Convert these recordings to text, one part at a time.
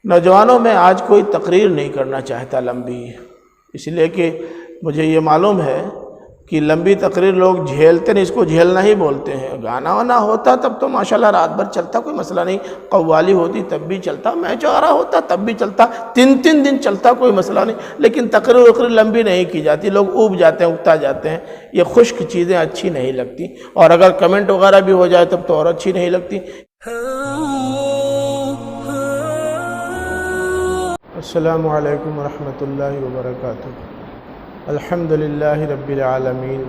نوجوانوں میں آج کوئی تقریر نہیں کرنا چاہتا لمبی، اس لیے کہ مجھے یہ معلوم ہے کہ لمبی تقریر لوگ جھیلتے نہیں، اس کو جھیلنا ہی بولتے ہیں۔ گانا وانا ہوتا تب تو ماشاءاللہ رات بھر چلتا، کوئی مسئلہ نہیں، قوالی ہوتی تب بھی چلتا، میچ وغیرہ ہوتا تب بھی چلتا، 3 دن چلتا، کوئی مسئلہ نہیں، لیکن تقریر لمبی نہیں کی جاتی، لوگ اوب جاتے ہیں، اگتا جاتے ہیں، یہ خشک چیزیں اچھی نہیں لگتی، اور اگر کمنٹ وغیرہ بھی ہو جائے تب تو اور اچھی نہیں لگتی۔ السلام علیکم ورحمۃ اللہ وبرکاتہ۔ الحمدللہ رب العالمین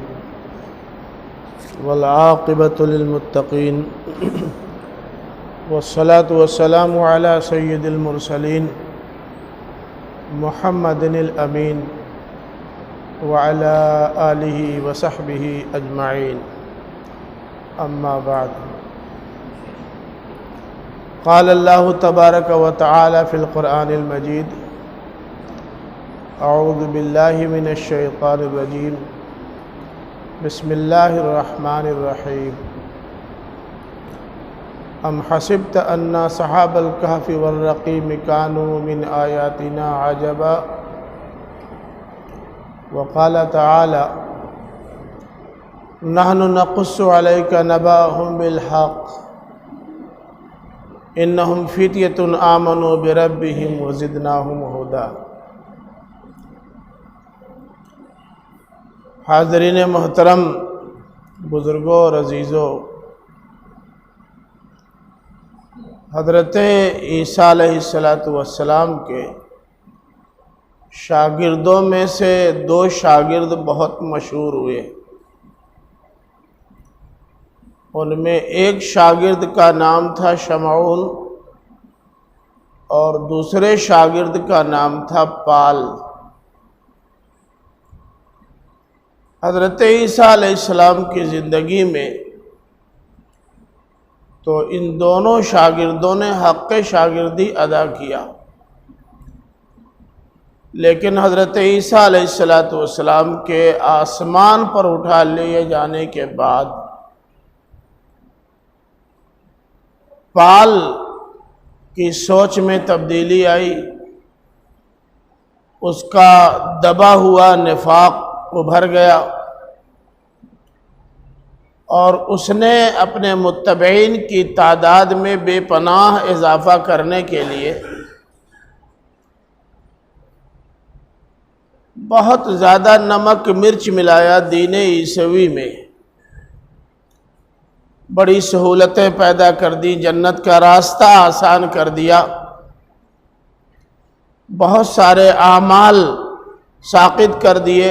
والعاقبۃ للمتقین والصلاة والسلام علی سید المرسلین محمد الامین وعلی آلہ وصحبہ اجمعین، اما بعد۔ قال اللہ تبارک و تعالی فی القرآن المجید: اعوذ باللہ من الشیطان الرجیم، بسم اللہ الرحمن الرحیم۔ ام حسبت ان اصحاب الکہف والرقیم کانوا من آیاتنا عجبا، وقال تعالی: نحن نقص علیک نبأهم بالحق انہم فتیۃ آمنوا بربہم وزدناہم ہدی۔ حاضرین محترم، بزرگوں اور عزیزوں، حضرت عیسیٰ علیہ السلام کے شاگردوں میں سے 2 شاگرد بہت مشہور ہوئے۔ ان میں ایک شاگرد کا نام تھا شمعون اور دوسرے شاگرد کا نام تھا پال۔ حضرت عیسیٰ علیہ السلام کی زندگی میں تو ان دونوں شاگردوں نے حق شاگردی ادا کیا، لیکن حضرت عیسیٰ علیہ السلام کے آسمان پر اٹھا لیے جانے کے بعد پال کی سوچ میں تبدیلی آئی، اس کا دبا ہوا نفاق ابھر گیا، اور اس نے اپنے متبعین کی تعداد میں بے پناہ اضافہ کرنے کے لیے بہت زیادہ نمک مرچ ملایا دین عیسوی میں، بڑی سہولتیں پیدا کر دی، جنت کا راستہ آسان کر دیا، بہت سارے اعمال ساقط کر دیے،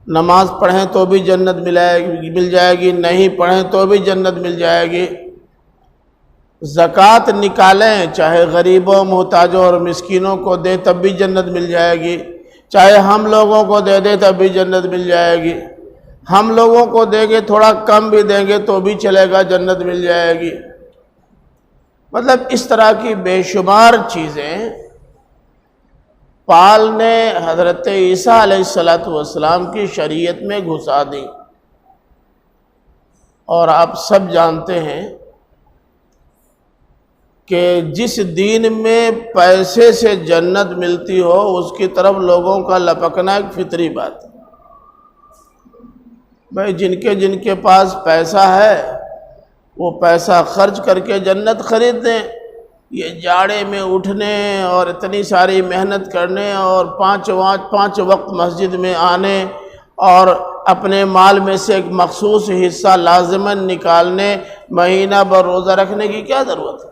نماز پڑھیں تو بھی جنت مل جائے گی، نہیں پڑھیں تو بھی جنت مل جائے گی، زکوٰۃ نکالیں چاہے غریبوں محتاجوں اور مسکینوں کو دیں تب بھی جنت مل جائے گی، چاہے ہم لوگوں کو دے دیں تب بھی جنت مل جائے گی، ہم لوگوں کو دیں گے تھوڑا کم بھی دیں گے تو بھی چلے گا، جنت مل جائے گی۔ مطلب اس طرح کی بے شمار چیزیں پال نے حضرت عیسیٰ علیہ السلام کی شریعت میں گھسا دی، اور آپ سب جانتے ہیں کہ جس دین میں پیسے سے جنت ملتی ہو اس کی طرف لوگوں کا لپکنا ایک فطری بات ہے۔ بھائی جن کے پاس پیسہ ہے وہ پیسہ خرچ کر کے جنت خرید دیں، یہ جاڑے میں اٹھنے اور اتنی ساری محنت کرنے اور 5 وقت مسجد میں آنے اور اپنے مال میں سے ایک مخصوص حصہ لازماً نکالنے، مہینہ بھر روزہ رکھنے کی کیا ضرورت ہے؟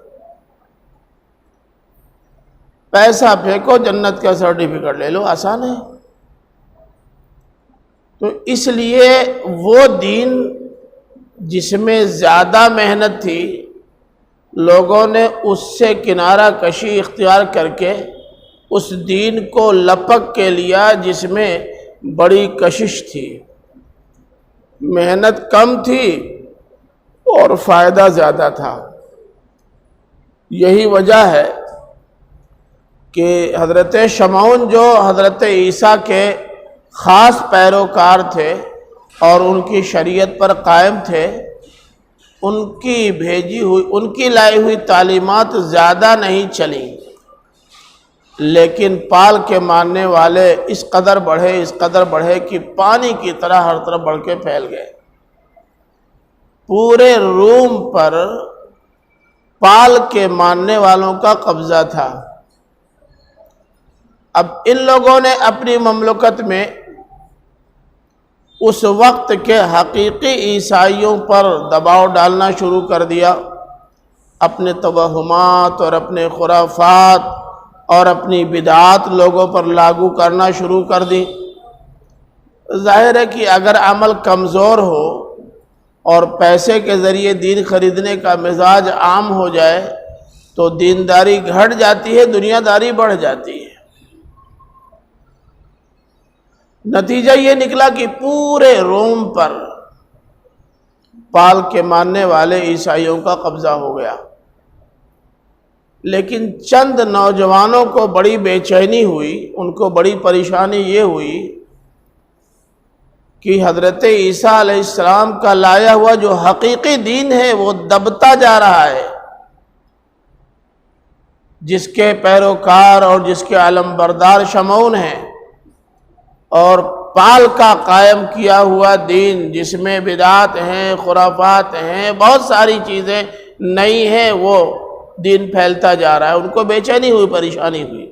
پیسہ پھینکو، جنت کا سرٹیفکیٹ لے لو، آسان ہے۔ تو اس لیے وہ دین جس میں زیادہ محنت تھی، لوگوں نے اس سے کنارہ کشی اختیار کر کے اس دین کو لپک کے لیا جس میں بڑی کشش تھی، محنت کم تھی اور فائدہ زیادہ تھا۔ یہی وجہ ہے کہ حضرت شمعون جو حضرت عیسیٰ کے خاص پیروکار تھے اور ان کی شریعت پر قائم تھے، ان کی بھیجی ہوئی، ان کی لائی ہوئی تعلیمات زیادہ نہیں چلیں، لیکن پال کے ماننے والے اس قدر بڑھے کہ پانی کی طرح ہر طرف بڑھ کے پھیل گئے۔ پورے روم پر پال کے ماننے والوں کا قبضہ تھا۔ اب ان لوگوں نے اپنی مملکت میں اس وقت کے حقیقی عیسائیوں پر دباؤ ڈالنا شروع کر دیا، اپنے توہمات اور اپنے خرافات اور اپنی بدعات لوگوں پر لاگو کرنا شروع کر دی۔ ظاہر ہے کہ اگر عمل کمزور ہو اور پیسے کے ذریعے دین خریدنے کا مزاج عام ہو جائے تو دینداری گھٹ جاتی ہے، دنیا داری بڑھ جاتی ہے۔ نتیجہ یہ نکلا کہ پورے روم پر پال کے ماننے والے عیسائیوں کا قبضہ ہو گیا، لیکن چند نوجوانوں کو بڑی بے چینی ہوئی، ان کو بڑی پریشانی یہ ہوئی کہ حضرت عیسیٰ علیہ السلام کا لایا ہوا جو حقیقی دین ہے وہ دبتا جا رہا ہے، جس کے پیروکار اور جس کے علمبردار شمعون ہیں، اور پال کا قائم کیا ہوا دین جس میں بدعات ہیں، خرافات ہیں، بہت ساری چیزیں نئی ہیں، وہ دین پھیلتا جا رہا ہے۔ ان کو بے چینی ہوئی، پریشانی ہوئی۔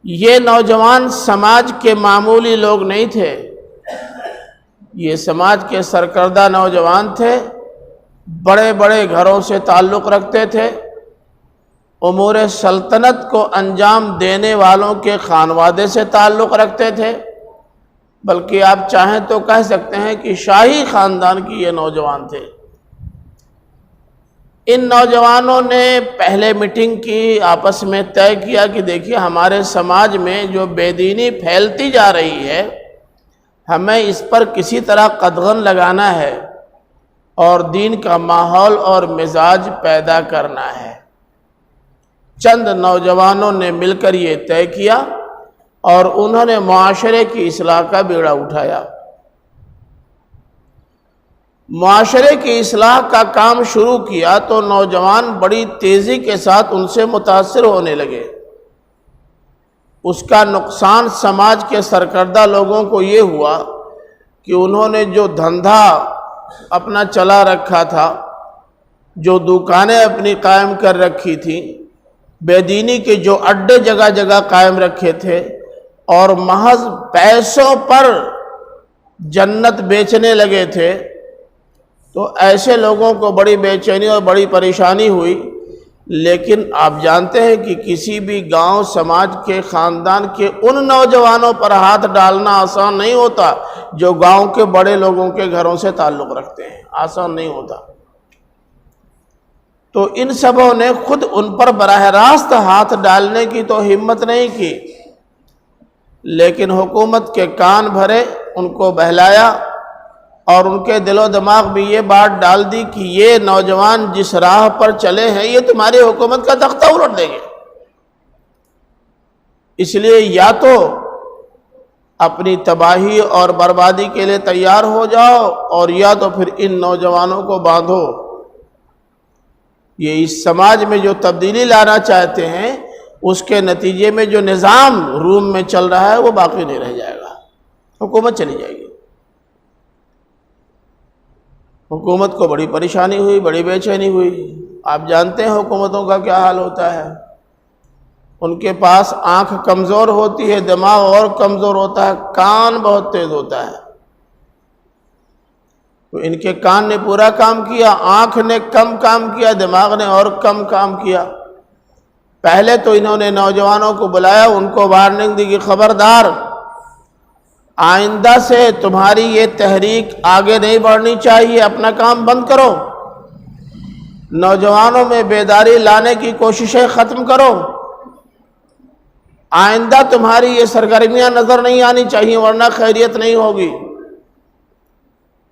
یہ نوجوان سماج کے معمولی لوگ نہیں تھے، یہ سماج کے سرکردہ نوجوان تھے، بڑے بڑے گھروں سے تعلق رکھتے تھے، امور سلطنت کو انجام دینے والوں کے خانوادے سے تعلق رکھتے تھے، بلکہ آپ چاہیں تو کہہ سکتے ہیں کہ شاہی خاندان کی یہ نوجوان تھے۔ ان نوجوانوں نے پہلے میٹنگ کی، آپس میں طے کیا کہ دیکھیے ہمارے سماج میں جو بے دینی پھیلتی جا رہی ہے، ہمیں اس پر کسی طرح قدغن لگانا ہے اور دین کا ماحول اور مزاج پیدا کرنا ہے۔ چند نوجوانوں نے مل کر یہ طے کیا اور انہوں نے معاشرے کی اصلاح کا بیڑا اٹھایا۔ معاشرے کی اصلاح کا کام شروع کیا تو نوجوان بڑی تیزی کے ساتھ ان سے متاثر ہونے لگے۔ اس کا نقصان سماج کے سرکردہ لوگوں کو یہ ہوا کہ انہوں نے جو دھندھا اپنا چلا رکھا تھا، جو دکانیں اپنی قائم کر رکھی تھیں، بے دینی کے جو اڈے جگہ جگہ قائم رکھے تھے اور محض پیسوں پر جنت بیچنے لگے تھے، تو ایسے لوگوں کو بڑی بے چینی اور بڑی پریشانی ہوئی۔ لیکن آپ جانتے ہیں کہ کسی بھی گاؤں سماج کے خاندان کے ان نوجوانوں پر ہاتھ ڈالنا آسان نہیں ہوتا جو گاؤں کے بڑے لوگوں کے گھروں سے تعلق رکھتے ہیں، آسان نہیں ہوتا۔ تو ان سبوں نے خود ان پر براہ راست ہاتھ ڈالنے کی تو ہمت نہیں کی، لیکن حکومت کے کان بھرے، ان کو بہلایا اور ان کے دل و دماغ میں یہ بات ڈال دی کہ یہ نوجوان جس راہ پر چلے ہیں یہ تمہاری حکومت کا تختہ الٹ دیں گے، اس لیے یا تو اپنی تباہی اور بربادی کے لیے تیار ہو جاؤ اور یا تو پھر ان نوجوانوں کو باندھو۔ یہ اس سماج میں جو تبدیلی لانا چاہتے ہیں اس کے نتیجے میں جو نظام روم میں چل رہا ہے وہ باقی نہیں رہ جائے گا، حکومت چلی جائے گی۔ حکومت کو بڑی پریشانی ہوئی، بڑی بے چینی ہوئی۔ آپ جانتے ہیں حکومتوں کا کیا حال ہوتا ہے، ان کے پاس آنکھ کمزور ہوتی ہے، دماغ اور کمزور ہوتا ہے، کان بہت تیز ہوتا ہے۔ تو ان کے کان نے پورا کام کیا، آنکھ نے کم کام کیا، دماغ نے اور کم کام کیا۔ پہلے تو انہوں نے نوجوانوں کو بلایا، ان کو وارننگ دی کہ خبردار، آئندہ سے تمہاری یہ تحریک آگے نہیں بڑھنی چاہیے، اپنا کام بند کرو، نوجوانوں میں بیداری لانے کی کوششیں ختم کرو، آئندہ تمہاری یہ سرگرمیاں نظر نہیں آنی چاہیے ورنہ خیریت نہیں ہوگی۔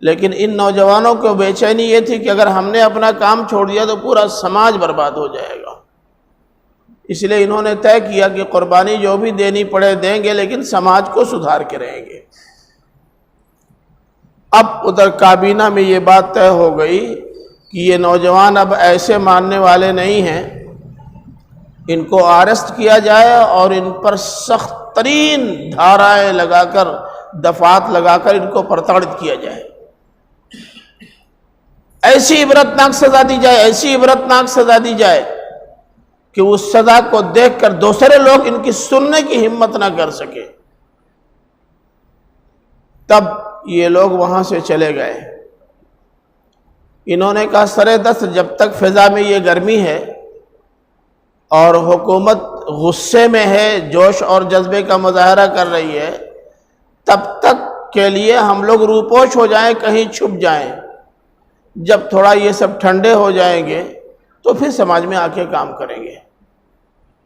لیکن ان نوجوانوں کو بے چینی یہ تھی کہ اگر ہم نے اپنا کام چھوڑ دیا تو پورا سماج برباد ہو جائے گا، اس لیے انہوں نے طے کیا کہ قربانی جو بھی دینی پڑے دیں گے لیکن سماج کو سدھار کے رہیں گے۔ اب ادھر کابینہ میں یہ بات طے ہو گئی کہ یہ نوجوان اب ایسے ماننے والے نہیں ہیں، ان کو اریسٹ کیا جائے اور ان پر سخت ترین دھارائیں لگا کر، دفعات لگا کر ان کو پرتاڑت کیا جائے، ایسی عبرتناک سزا دی جائے، ایسی عبرتناک سزا دی جائے کہ اس سزا کو دیکھ کر دوسرے لوگ ان کی سننے کی ہمت نہ کر سکے۔ تب یہ لوگ وہاں سے چلے گئے۔ انہوں نے کہا سرے دست جب تک فضا میں یہ گرمی ہے اور حکومت غصے میں ہے، جوش اور جذبے کا مظاہرہ کر رہی ہے، تب تک کے لیے ہم لوگ روپوش ہو جائیں، کہیں چھپ جائیں، جب تھوڑا یہ سب ٹھنڈے ہو جائیں گے تو پھر سماج میں آ کے کام کریں گے۔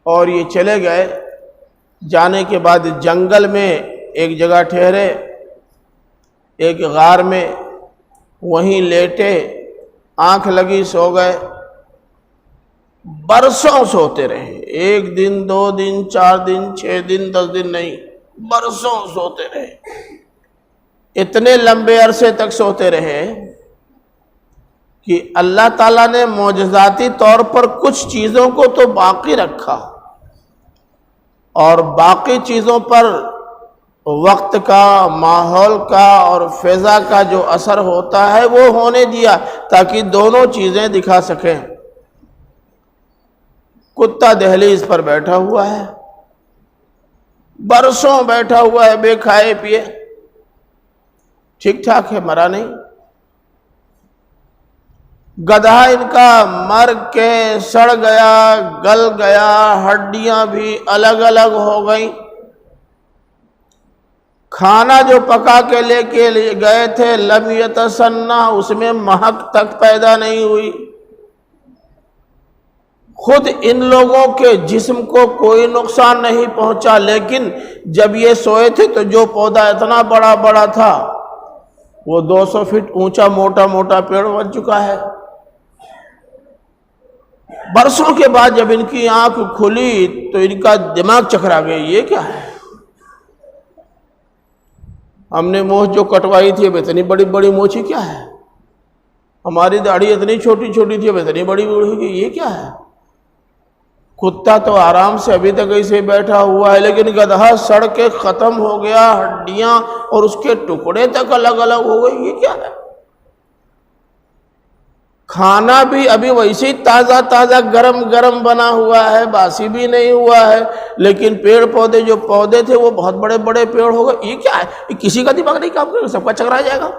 اور یہ چلے گئے۔ جانے کے بعد جنگل میں ایک جگہ ٹھہرے، ایک غار میں، وہیں لیٹے، آنکھ لگی، سو گئے۔ برسوں سوتے رہے، 1 دن 2 دن 4 دن 6 دن 10 دن نہیں، برسوں سوتے رہے، اتنے لمبے عرصے تک سوتے رہے کہ اللہ تعالیٰ نے معجزاتی طور پر کچھ چیزوں کو تو باقی رکھا، اور باقی چیزوں پر وقت کا، ماحول کا اور فضا کا جو اثر ہوتا ہے وہ ہونے دیا تاکہ دونوں چیزیں دکھا سکیں۔ کتا دہلیز پر بیٹھا ہوا ہے، برسوں بیٹھا ہوا ہے بے کھائے پیے، ٹھیک ٹھاک ہے، مرا نہیں۔ گدھا ان کا مر کے سڑ گیا، گل گیا، ہڈیاں بھی الگ الگ ہو گئیں۔ کھانا جو پکا کے لے کے گئے تھے لم یتسنہ، اس میں مہک تک پیدا نہیں ہوئی۔ خود ان لوگوں کے جسم کو کوئی نقصان نہیں پہنچا، لیکن جب یہ سوئے تھے تو جو پودا اتنا بڑا بڑا تھا وہ 200 فٹ اونچا موٹا موٹا پیڑ بن چکا ہے۔ برسوں کے بعد جب ان کی آنکھ کھلی تو ان کا دماغ چکرا گیا، یہ کیا ہے؟ ہم نے مونچھ جو کٹوائی تھی اب اتنی بڑی بڑی مونچھی کیا ہے؟ ہماری داڑھی اتنی چھوٹی چھوٹی تھی اب اتنی بڑی بڑی ہوئی، یہ کیا ہے؟ کتا تو آرام سے ابھی تک ایسے بیٹھا ہوا ہے، لیکن گدھا سڑ کے ختم ہو گیا، ہڈیاں اور اس کے ٹکڑے تک الگ الگ ہو گئے، یہ کیا ہے؟ کھانا بھی ابھی ویسے ہی تازہ تازہ گرم گرم بنا ہوا ہے، باسی بھی نہیں ہوا ہے، لیکن پیڑ پودے جو پودے تھے وہ بہت بڑے بڑے پیڑ ہو گئے، یہ کیا ہے؟ یہ کسی کا دماغ نہیں کام کرے گا، سب کا چکرا جائے گا۔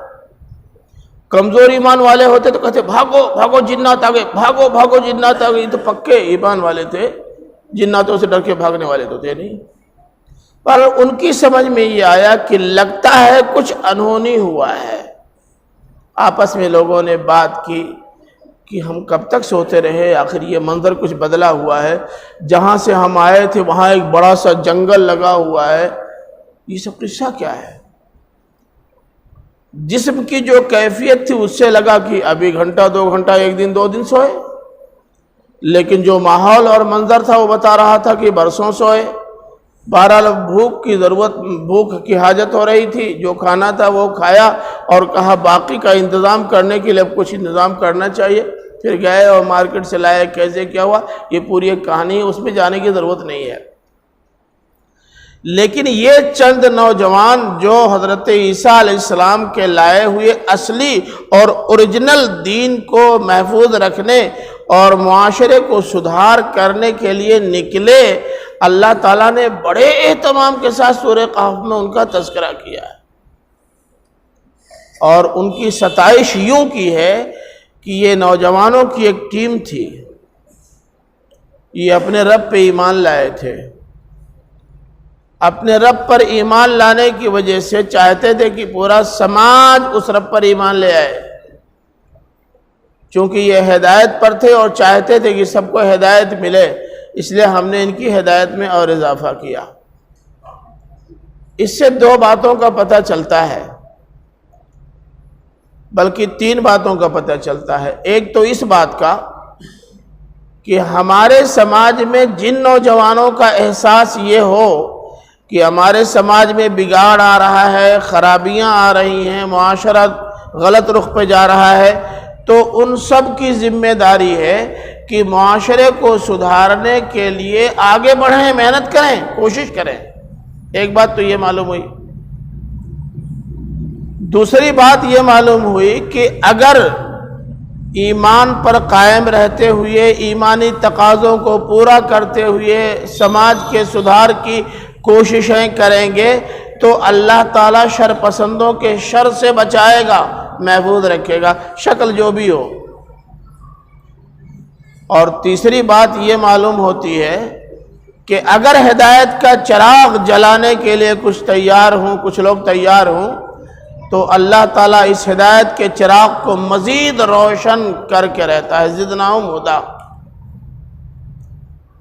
کمزور ایمان والے ہوتے تو کہتے بھاگو بھاگو جنات آ گئے، بھاگو بھاگو جنات آ گئے، یہ تو پکے ایمان والے تھے، جناتوں سے ڈر کے بھاگنے والے تو تھے نہیں۔ پر ان کی سمجھ میں یہ آیا کہ لگتا ہے کچھ انہونی ہوا ہے۔ آپس میں لوگوں نے بات کی کہ ہم کب تک سوتے رہے، آخر یہ منظر کچھ بدلا ہوا ہے، جہاں سے ہم آئے تھے وہاں ایک بڑا سا جنگل لگا ہوا ہے، یہ سب قصہ کیا ہے؟ جسم کی جو کیفیت تھی اس سے لگا کہ ابھی گھنٹہ 2 گھنٹہ 1 دن 2 دن سوئے، لیکن جو ماحول اور منظر تھا وہ بتا رہا تھا کہ برسوں سوئے۔ بہرحال بھوک کی ضرورت، بھوک کی حاجت ہو رہی تھی، جو کھانا تھا وہ کھایا اور کہا باقی کا انتظام کرنے کے لیے اب کچھ انتظام کرنا چاہیے، پھر گئے اور مارکیٹ سے لائے، کیسے کیا ہوا یہ پوری ایک کہانی ہے، اس میں جانے کی ضرورت نہیں ہے۔ لیکن یہ چند نوجوان جو حضرت عیسیٰ علیہ السلام کے لائے ہوئے اصلی اور اوریجنل دین کو محفوظ رکھنے اور معاشرے کو سدھار کرنے کے لیے نکلے، اللہ تعالیٰ نے بڑے اہتمام کے ساتھ سورہ کہف میں ان کا تذکرہ کیا ہے، اور ان کی ستائش یوں کی ہے کہ یہ نوجوانوں کی ایک ٹیم تھی، یہ اپنے رب پہ ایمان لائے تھے، اپنے رب پر ایمان لانے کی وجہ سے چاہتے تھے کہ پورا سماج اس رب پر ایمان لے آئے، چونکہ یہ ہدایت پر تھے اور چاہتے تھے کہ سب کو ہدایت ملے، اس لیے ہم نے ان کی ہدایت میں اور اضافہ کیا۔ اس سے 2 باتوں کا پتہ چلتا ہے، بلکہ 3 باتوں کا پتہ چلتا ہے۔ ایک تو اس بات کا کہ ہمارے سماج میں جن نوجوانوں کا احساس یہ ہو کہ ہمارے سماج میں بگاڑ آ رہا ہے، خرابیاں آ رہی ہیں، معاشرہ غلط رخ پہ جا رہا ہے، تو ان سب کی ذمہ داری ہے کہ معاشرے کو سدھارنے کے لیے آگے بڑھیں، محنت کریں، کوشش کریں۔ ایک بات تو یہ معلوم ہوئی۔ دوسری بات یہ معلوم ہوئی کہ اگر ایمان پر قائم رہتے ہوئے، ایمانی تقاضوں کو پورا کرتے ہوئے سماج کے سدھار کی کوششیں کریں گے تو اللہ تعالیٰ شر پسندوں کے شر سے بچائے گا، محفوظ رکھے گا، شکل جو بھی ہو۔ اور تیسری بات یہ معلوم ہوتی ہے کہ اگر ہدایت کا چراغ جلانے کے لیے کچھ لوگ تیار ہوں تو اللہ تعالیٰ اس ہدایت کے چراغ کو مزید روشن کر کے رہتا ہے۔ زدناہم ہدی،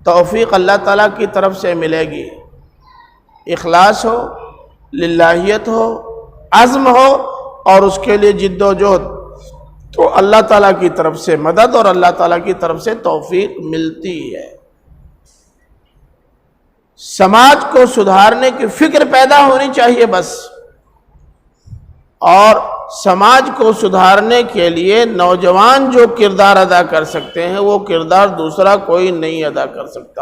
توفیق اللہ تعالیٰ کی طرف سے ملے گی، اخلاص ہو، للہیت ہو، عزم ہو اور اس کے لیے جد و جہد، تو اللہ تعالیٰ کی طرف سے مدد اور اللہ تعالیٰ کی طرف سے توفیق ملتی ہے۔ سماج کو سدھارنے کی فکر پیدا ہونی چاہیے بس، اور سماج کو سدھارنے کے لیے نوجوان جو کردار ادا کر سکتے ہیں وہ کردار دوسرا کوئی نہیں ادا کر سکتا۔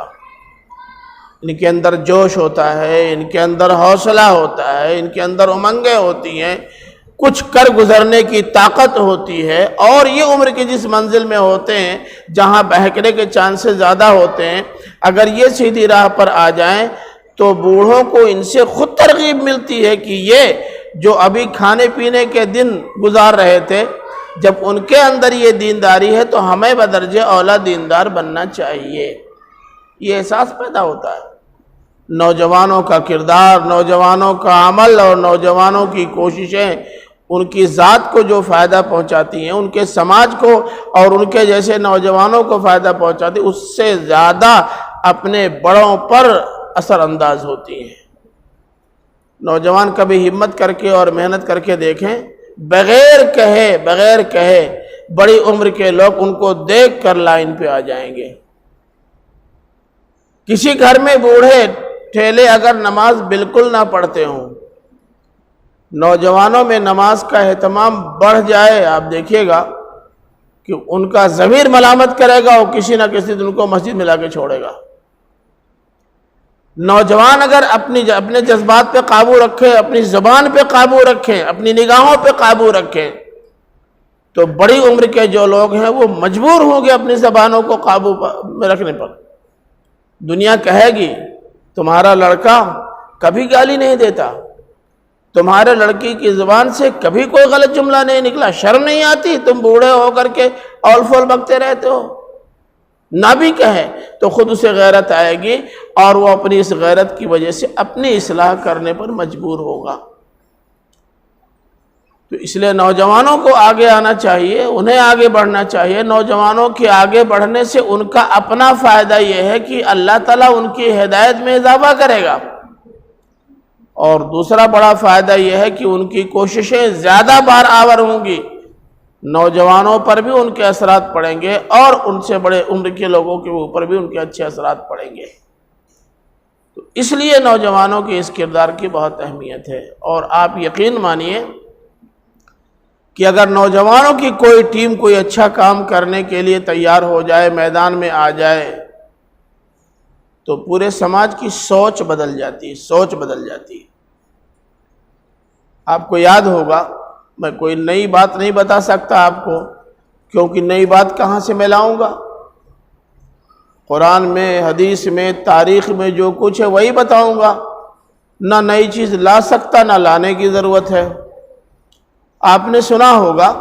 ان کے اندر جوش ہوتا ہے، ان کے اندر حوصلہ ہوتا ہے، ان کے اندر امنگیں ہوتی ہیں، کچھ کر گزرنے کی طاقت ہوتی ہے، اور یہ عمر کی جس منزل میں ہوتے ہیں جہاں بہکنے کے چانسز زیادہ ہوتے ہیں، اگر یہ سیدھی راہ پر آ جائیں تو بوڑھوں کو ان سے خود ترغیب ملتی ہے کہ یہ جو ابھی کھانے پینے کے دن گزار رہے تھے، جب ان کے اندر یہ دینداری ہے تو ہمیں بدرجہ اولا دیندار بننا چاہیے۔ یہ احساس پیدا ہوتا ہے۔ نوجوانوں کا کردار، نوجوانوں کا عمل اور نوجوانوں کی کوششیں ان کی ذات کو جو فائدہ پہنچاتی ہیں، ان کے سماج کو اور ان کے جیسے نوجوانوں کو فائدہ پہنچاتی، اس سے زیادہ اپنے بڑوں پر اثر انداز ہوتی ہیں۔ نوجوان کبھی ہمت کر کے اور محنت کر کے دیکھیں، بغیر کہے بڑی عمر کے لوگ ان کو دیکھ کر لائن پہ آ جائیں گے۔ کسی گھر میں بوڑھے ٹھیلے اگر نماز بالکل نہ پڑھتے ہوں، نوجوانوں میں نماز کا اہتمام بڑھ جائے، آپ دیکھیے گا کہ ان کا ضمیر ملامت کرے گا اور کسی نہ کسی دن کو مسجد میں لا کے چھوڑے گا۔ نوجوان اگر اپنے جذبات پہ قابو رکھیں، اپنی زبان پہ قابو رکھیں، اپنی نگاہوں پہ قابو رکھیں، تو بڑی عمر کے جو لوگ ہیں وہ مجبور ہوں گے اپنی زبانوں کو قابو میں رکھنے پر۔ دنیا کہے گی تمہارا لڑکا کبھی گالی نہیں دیتا، تمہارے لڑکی کی زبان سے کبھی کوئی غلط جملہ نہیں نکلا، شرم نہیں آتی، تم بوڑھے ہو کر کے اول فول بکتے رہتے ہو۔ نہ بھی کہے تو خود اسے غیرت آئے گی اور وہ اپنی اس غیرت کی وجہ سے اپنی اصلاح کرنے پر مجبور ہوگا۔ تو اس لیے نوجوانوں کو آگے آنا چاہیے، انہیں آگے بڑھنا چاہیے۔ نوجوانوں کے آگے بڑھنے سے ان کا اپنا فائدہ یہ ہے کہ اللہ تعالیٰ ان کی ہدایت میں اضافہ کرے گا، اور دوسرا بڑا فائدہ یہ ہے کہ ان کی کوششیں زیادہ بار آور ہوں گی، نوجوانوں پر بھی ان کے اثرات پڑیں گے اور ان سے بڑے عمر کے لوگوں کے اوپر بھی ان کے اچھے اثرات پڑیں گے۔ تو اس لیے نوجوانوں کے اس کردار کی بہت اہمیت ہے، اور آپ یقین مانیے کہ اگر نوجوانوں کی کوئی ٹیم کوئی اچھا کام کرنے کے لیے تیار ہو جائے، میدان میں آ جائے، تو پورے سماج کی سوچ بدل جاتی۔ آپ کو یاد ہوگا، میں کوئی نئی بات نہیں بتا سکتا آپ کو، کیونکہ نئی بات کہاں سے میں لاؤں گا؟ قرآن میں، حدیث میں، تاریخ میں جو کچھ ہے وہی بتاؤں گا، نہ نئی چیز لا سکتا، نہ لانے کی ضرورت ہے۔ آپ نے سنا ہوگا،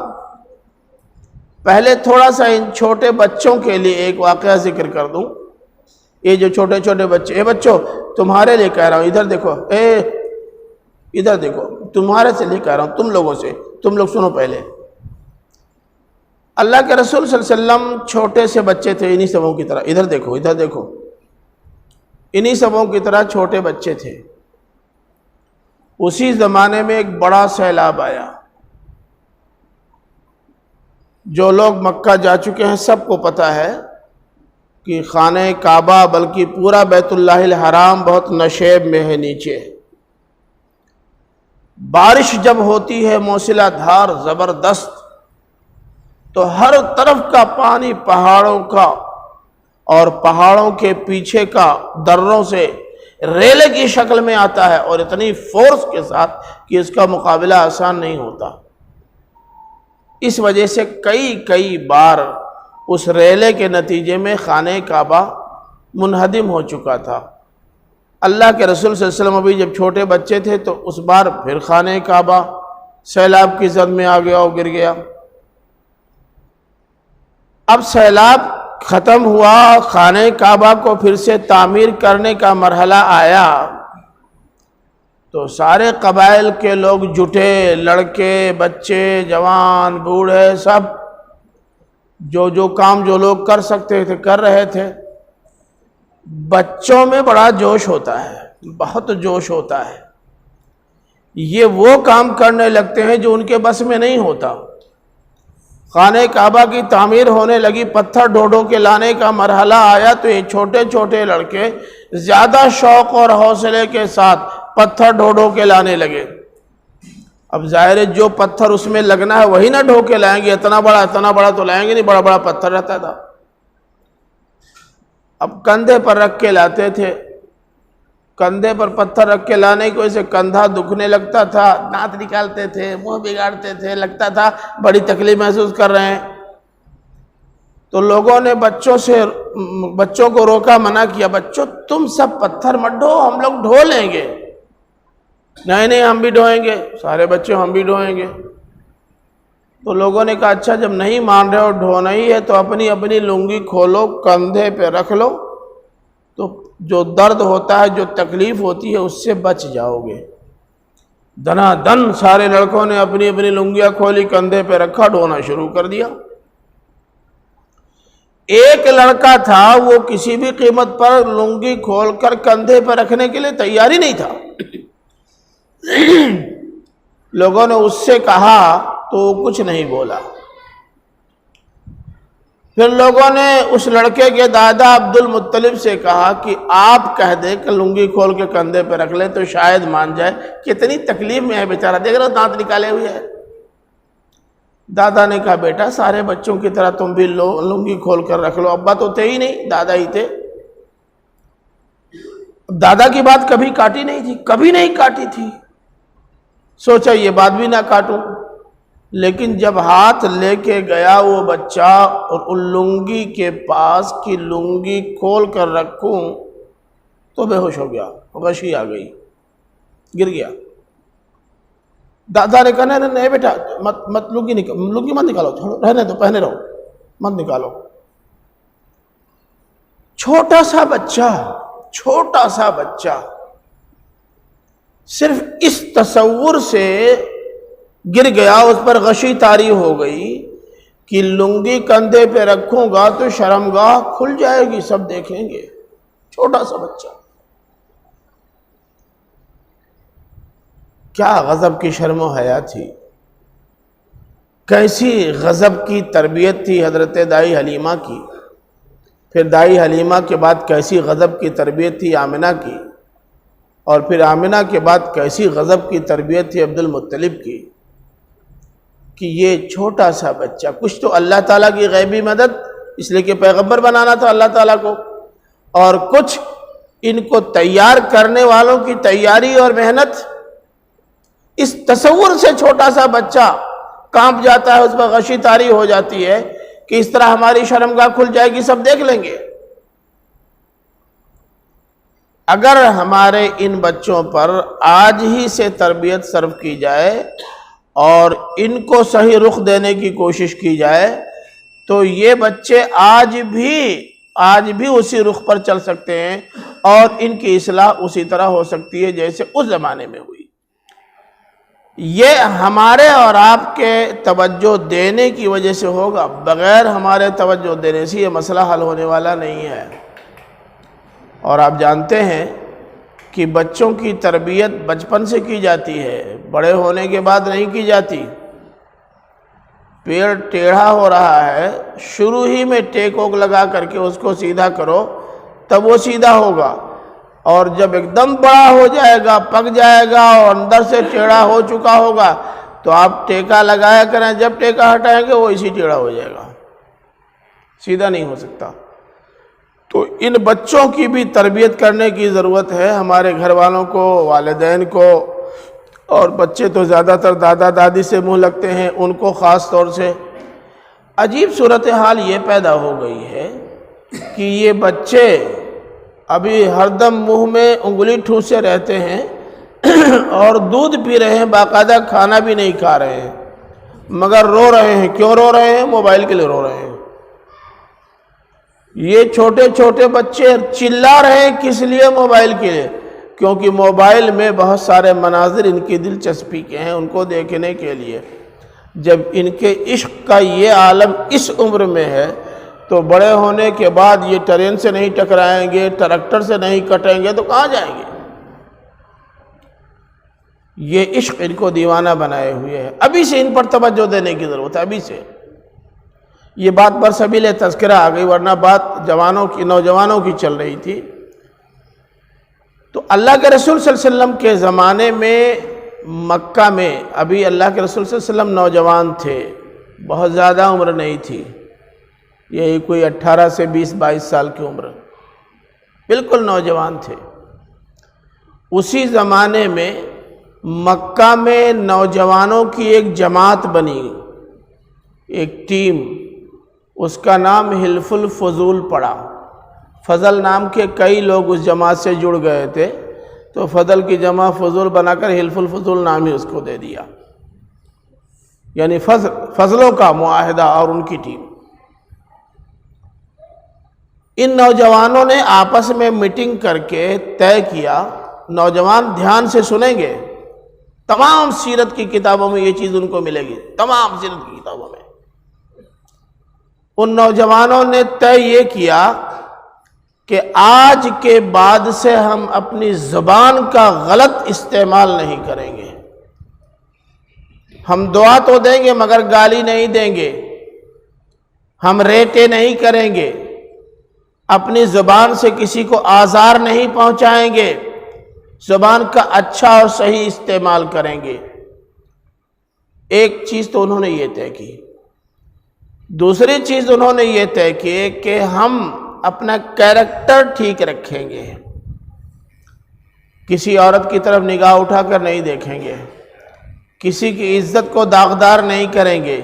پہلے تھوڑا سا ان چھوٹے بچوں کے لیے ایک واقعہ ذکر کر دوں۔ یہ جو چھوٹے چھوٹے بچے، اے بچوں تمہارے لیے کہہ رہا ہوں، ادھر دیکھو، ادھر دیکھو، تمہارے سے نہیں کہہ رہا ہوں، تم لوگوں سے، تم لوگ سنو پہلے۔ اللہ کے رسول صلی اللہ علیہ وسلم چھوٹے سے بچے تھے، انہی سبوں کی طرح، ادھر دیکھو، انہی سبوں کی طرح چھوٹے بچے تھے۔ اسی زمانے میں ایک بڑا سیلاب آیا۔ جو لوگ مکہ جا چکے ہیں سب کو پتہ ہے کہ خانہ کعبہ بلکہ پورا بیت اللہ الحرام بہت نشیب میں ہے، نیچے۔ بارش جب ہوتی ہے موسلا دھار زبردست، تو ہر طرف کا پانی پہاڑوں کا اور پہاڑوں کے پیچھے کا دروں سے ریلے کی شکل میں آتا ہے، اور اتنی فورس کے ساتھ کہ اس کا مقابلہ آسان نہیں ہوتا۔ اس وجہ سے کئی بار اس ریلے کے نتیجے میں خانہ کعبہ منہدم ہو چکا تھا۔ اللہ کے رسول صلی اللہ علیہ وسلم ابھی جب چھوٹے بچے تھے تو اس بار پھر خانہ کعبہ سیلاب کی زد میں آ گیا اور گر گیا۔ اب سیلاب ختم ہوا، خانہ کعبہ کو پھر سے تعمیر کرنے کا مرحلہ آیا، تو سارے قبائل کے لوگ جٹے، لڑکے، بچے، جوان، بوڑھے، سب جو کام جو لوگ کر سکتے تھے کر رہے تھے۔ بچوں میں بڑا جوش ہوتا ہے، بہت جوش ہوتا ہے، یہ وہ کام کرنے لگتے ہیں جو ان کے بس میں نہیں ہوتا۔ خانہ کعبہ کی تعمیر ہونے لگی، پتھر ڈھو کے لانے کا مرحلہ آیا، تو یہ چھوٹے چھوٹے لڑکے زیادہ شوق اور حوصلے کے ساتھ پتھر ڈھو کے لانے لگے۔ اب ظاہر ہے جو پتھر اس میں لگنا ہے وہی نہ ڈھو کے لائیں گے، اتنا بڑا تو لائیں گے نہیں، بڑا بڑا پتھر رہتا تھا۔ اب کندھے پر رکھ کے لاتے تھے، کندھے پر پتھر رکھ کے لانے کی وجہ سے کندھا دکھنے لگتا تھا، دانت نکالتے تھے، منہ بگاڑتے تھے، لگتا تھا بڑی تکلیف محسوس کر رہے ہیں۔ تو لوگوں نے بچوں کو روکا، منع کیا، بچوں تم سب پتھر مت ڈھو، ہم لوگ ڈھو لیں گے۔ نہیں ہم بھی ڈھوئیں گے، سارے بچے ہم بھی ڈھوئیں گے۔ تو لوگوں نے کہا اچھا جب نہیں مان رہے ہو ڈھونا ہی ہے تو اپنی لنگی کھولو، کندھے پہ رکھ لو، تو جو درد ہوتا ہے، جو تکلیف ہوتی ہے اس سے بچ جاؤ گے۔ دنا دن سارے لڑکوں نے اپنی لنگیاں کھولی، کندھے پہ رکھا، ڈھونا شروع کر دیا۔ ایک لڑکا تھا وہ کسی بھی قیمت پر لنگی کھول کر کندھے پہ رکھنے کے لیے تیار ہی نہیں تھا۔ لوگوں نے اس سے کہا تو وہ کچھ نہیں بولا۔ پھر لوگوں نے اس لڑکے کے دادا عبد المطلب سے کہا کہ آپ کہہ دیں کہ لنگی کھول کے کندھے پہ رکھ لیں تو شاید مان جائے، کتنی تکلیف میں ہے بیچارہ، دیکھ رہے ہو دانت نکالے ہوئے ہے۔ دادا نے کہا بیٹا سارے بچوں کی طرح تم بھی لنگی کھول کر رکھ لو، ابا تو تھے ہی نہیں، دادا ہی تھے۔ دادا کی بات کبھی کاٹی نہیں تھی، کبھی نہیں کاٹی تھی، سوچا یہ بات بھی نہ کاٹوں۔ لیکن جب ہاتھ لے کے گیا وہ بچہ اور ان لنگی کے پاس کی لنگی کھول کر رکھوں تو بے ہوش ہو گیا، غشی آ گئی، گر گیا۔ دادا نے کہا نہیں بیٹا مت لنگی مت نکالو، چھوڑو، رہنے دو، پہنے رہو، مت نکالو۔ چھوٹا سا بچہ صرف اس تصور سے گر گیا، اس پر غشی طاری ہو گئی کہ لنگی کندھے پہ رکھوں گا تو شرمگاہ کھل جائے گی، سب دیکھیں گے۔ چھوٹا سا بچہ، کیا غضب کی شرم و حیا تھی، کیسی غضب کی تربیت تھی حضرت دائی حلیمہ کی، پھر دائی حلیمہ کے بعد کیسی غضب کی تربیت تھی آمنہ کی، اور پھر آمنہ کے بعد کیسی غضب کی تربیت تھی عبد المطلب کی، کہ یہ چھوٹا سا بچہ، کچھ تو اللہ تعالیٰ کی غیبی مدد، اس لیے کہ پیغمبر بنانا تھا اللہ تعالیٰ کو، اور کچھ ان کو تیار کرنے والوں کی تیاری اور محنت۔ اس تصور سے چھوٹا سا بچہ کانپ جاتا ہے، اس پر غشی طاری ہو جاتی ہے کہ اس طرح ہماری شرمگاہ کھل جائے گی، سب دیکھ لیں گے۔ اگر ہمارے ان بچوں پر آج ہی سے تربیت صرف کی جائے اور ان کو صحیح رخ دینے کی کوشش کی جائے تو یہ بچے آج بھی اسی رخ پر چل سکتے ہیں، اور ان کی اصلاح اسی طرح ہو سکتی ہے جیسے اس زمانے میں ہوئی۔ یہ ہمارے اور آپ کے توجہ دینے کی وجہ سے ہوگا، بغیر ہمارے توجہ دینے سے یہ مسئلہ حل ہونے والا نہیں ہے۔ اور آپ جانتے ہیں کہ بچوں کی تربیت بچپن سے کی جاتی ہے، بڑے ہونے کے بعد نہیں کی جاتی۔ پیڑ ٹیڑھا ہو رہا ہے، شروع ہی میں ٹیک ووک لگا کر کے اس کو سیدھا کرو تب وہ سیدھا ہوگا، اور جب ایک دم بڑا ہو جائے گا، پک جائے گا اور اندر سے ٹیڑھا ہو چکا ہوگا تو آپ ٹیکا لگایا کریں، جب ٹیکا ہٹائیں گے وہ اسی ٹیڑھا ہو جائے گا، سیدھا نہیں ہو سکتا۔ تو ان بچوں کی بھی تربیت کرنے کی ضرورت ہے، ہمارے گھر والوں کو، والدین کو، اور بچے تو زیادہ تر دادا دادی سے منہ لگتے ہیں، ان کو خاص طور سے۔ عجیب صورتحال یہ پیدا ہو گئی ہے کہ یہ بچے ابھی ہر دم منہ میں انگلی ٹھوسے رہتے ہیں اور دودھ پی رہے ہیں، باقاعدہ کھانا بھی نہیں کھا رہے ہیں، مگر رو رہے ہیں۔ کیوں رو رہے ہیں؟ موبائل کے لیے رو رہے ہیں۔ یہ چھوٹے چھوٹے بچے چلا رہے ہیں کس لیے؟ موبائل کے لیے، کیونکہ موبائل میں بہت سارے مناظر ان کی دلچسپی کے ہیں، ان کو دیکھنے کے لیے۔ جب ان کے عشق کا یہ عالم اس عمر میں ہے تو بڑے ہونے کے بعد یہ ٹرین سے نہیں ٹکرائیں گے، ٹریکٹر سے نہیں کٹیں گے تو کہاں جائیں گے؟ یہ عشق ان کو دیوانہ بنائے ہوئے ہے۔ ابھی سے ان پر توجہ دینے کی ضرورت ہے، ابھی سے۔ یہ بات برسبیل تذکرہ آ گئی، ورنہ بات نوجوانوں کی چل رہی تھی۔ تو اللہ کے رسول صلی اللہ علیہ وسلم کے زمانے میں مکہ میں ابھی اللہ کے رسول صلی اللہ علیہ وسلم نوجوان تھے، بہت زیادہ عمر نہیں تھی، یہی کوئی 18 سے 20-22 سال کی عمر، بالکل نوجوان تھے۔ اسی زمانے میں مکہ میں نوجوانوں کی ایک جماعت بنی، ایک ٹیم، اس کا نام حلف الفضول پڑا۔ فضل نام کے کئی لوگ اس جماعت سے جڑ گئے تھے، تو فضل کی جمع فضول بنا کر حلف الفضول نام ہی اس کو دے دیا، یعنی فضلوں کا معاہدہ اور ان کی ٹیم۔ ان نوجوانوں نے آپس میں میٹنگ کر کے طے کیا، نوجوان دھیان سے سنیں گے، تمام سیرت کی کتابوں میں یہ چیز ان کو ملے گی، تمام سیرت کی کتابوں میں۔ ان نوجوانوں نے طے یہ کیا کہ آج کے بعد سے ہم اپنی زبان کا غلط استعمال نہیں کریں گے۔ ہم دعا تو دیں گے مگر گالی نہیں دیں گے، ہم ریٹیں نہیں کریں گے، اپنی زبان سے کسی کو آزار نہیں پہنچائیں گے، زبان کا اچھا اور صحیح استعمال کریں گے۔ ایک چیز تو انہوں نے یہ طے کی۔ دوسری چیز انہوں نے یہ طے کی کہ ہم اپنا کیریکٹر ٹھیک رکھیں گے، کسی عورت کی طرف نگاہ اٹھا کر نہیں دیکھیں گے، کسی کی عزت کو داغدار نہیں کریں گے،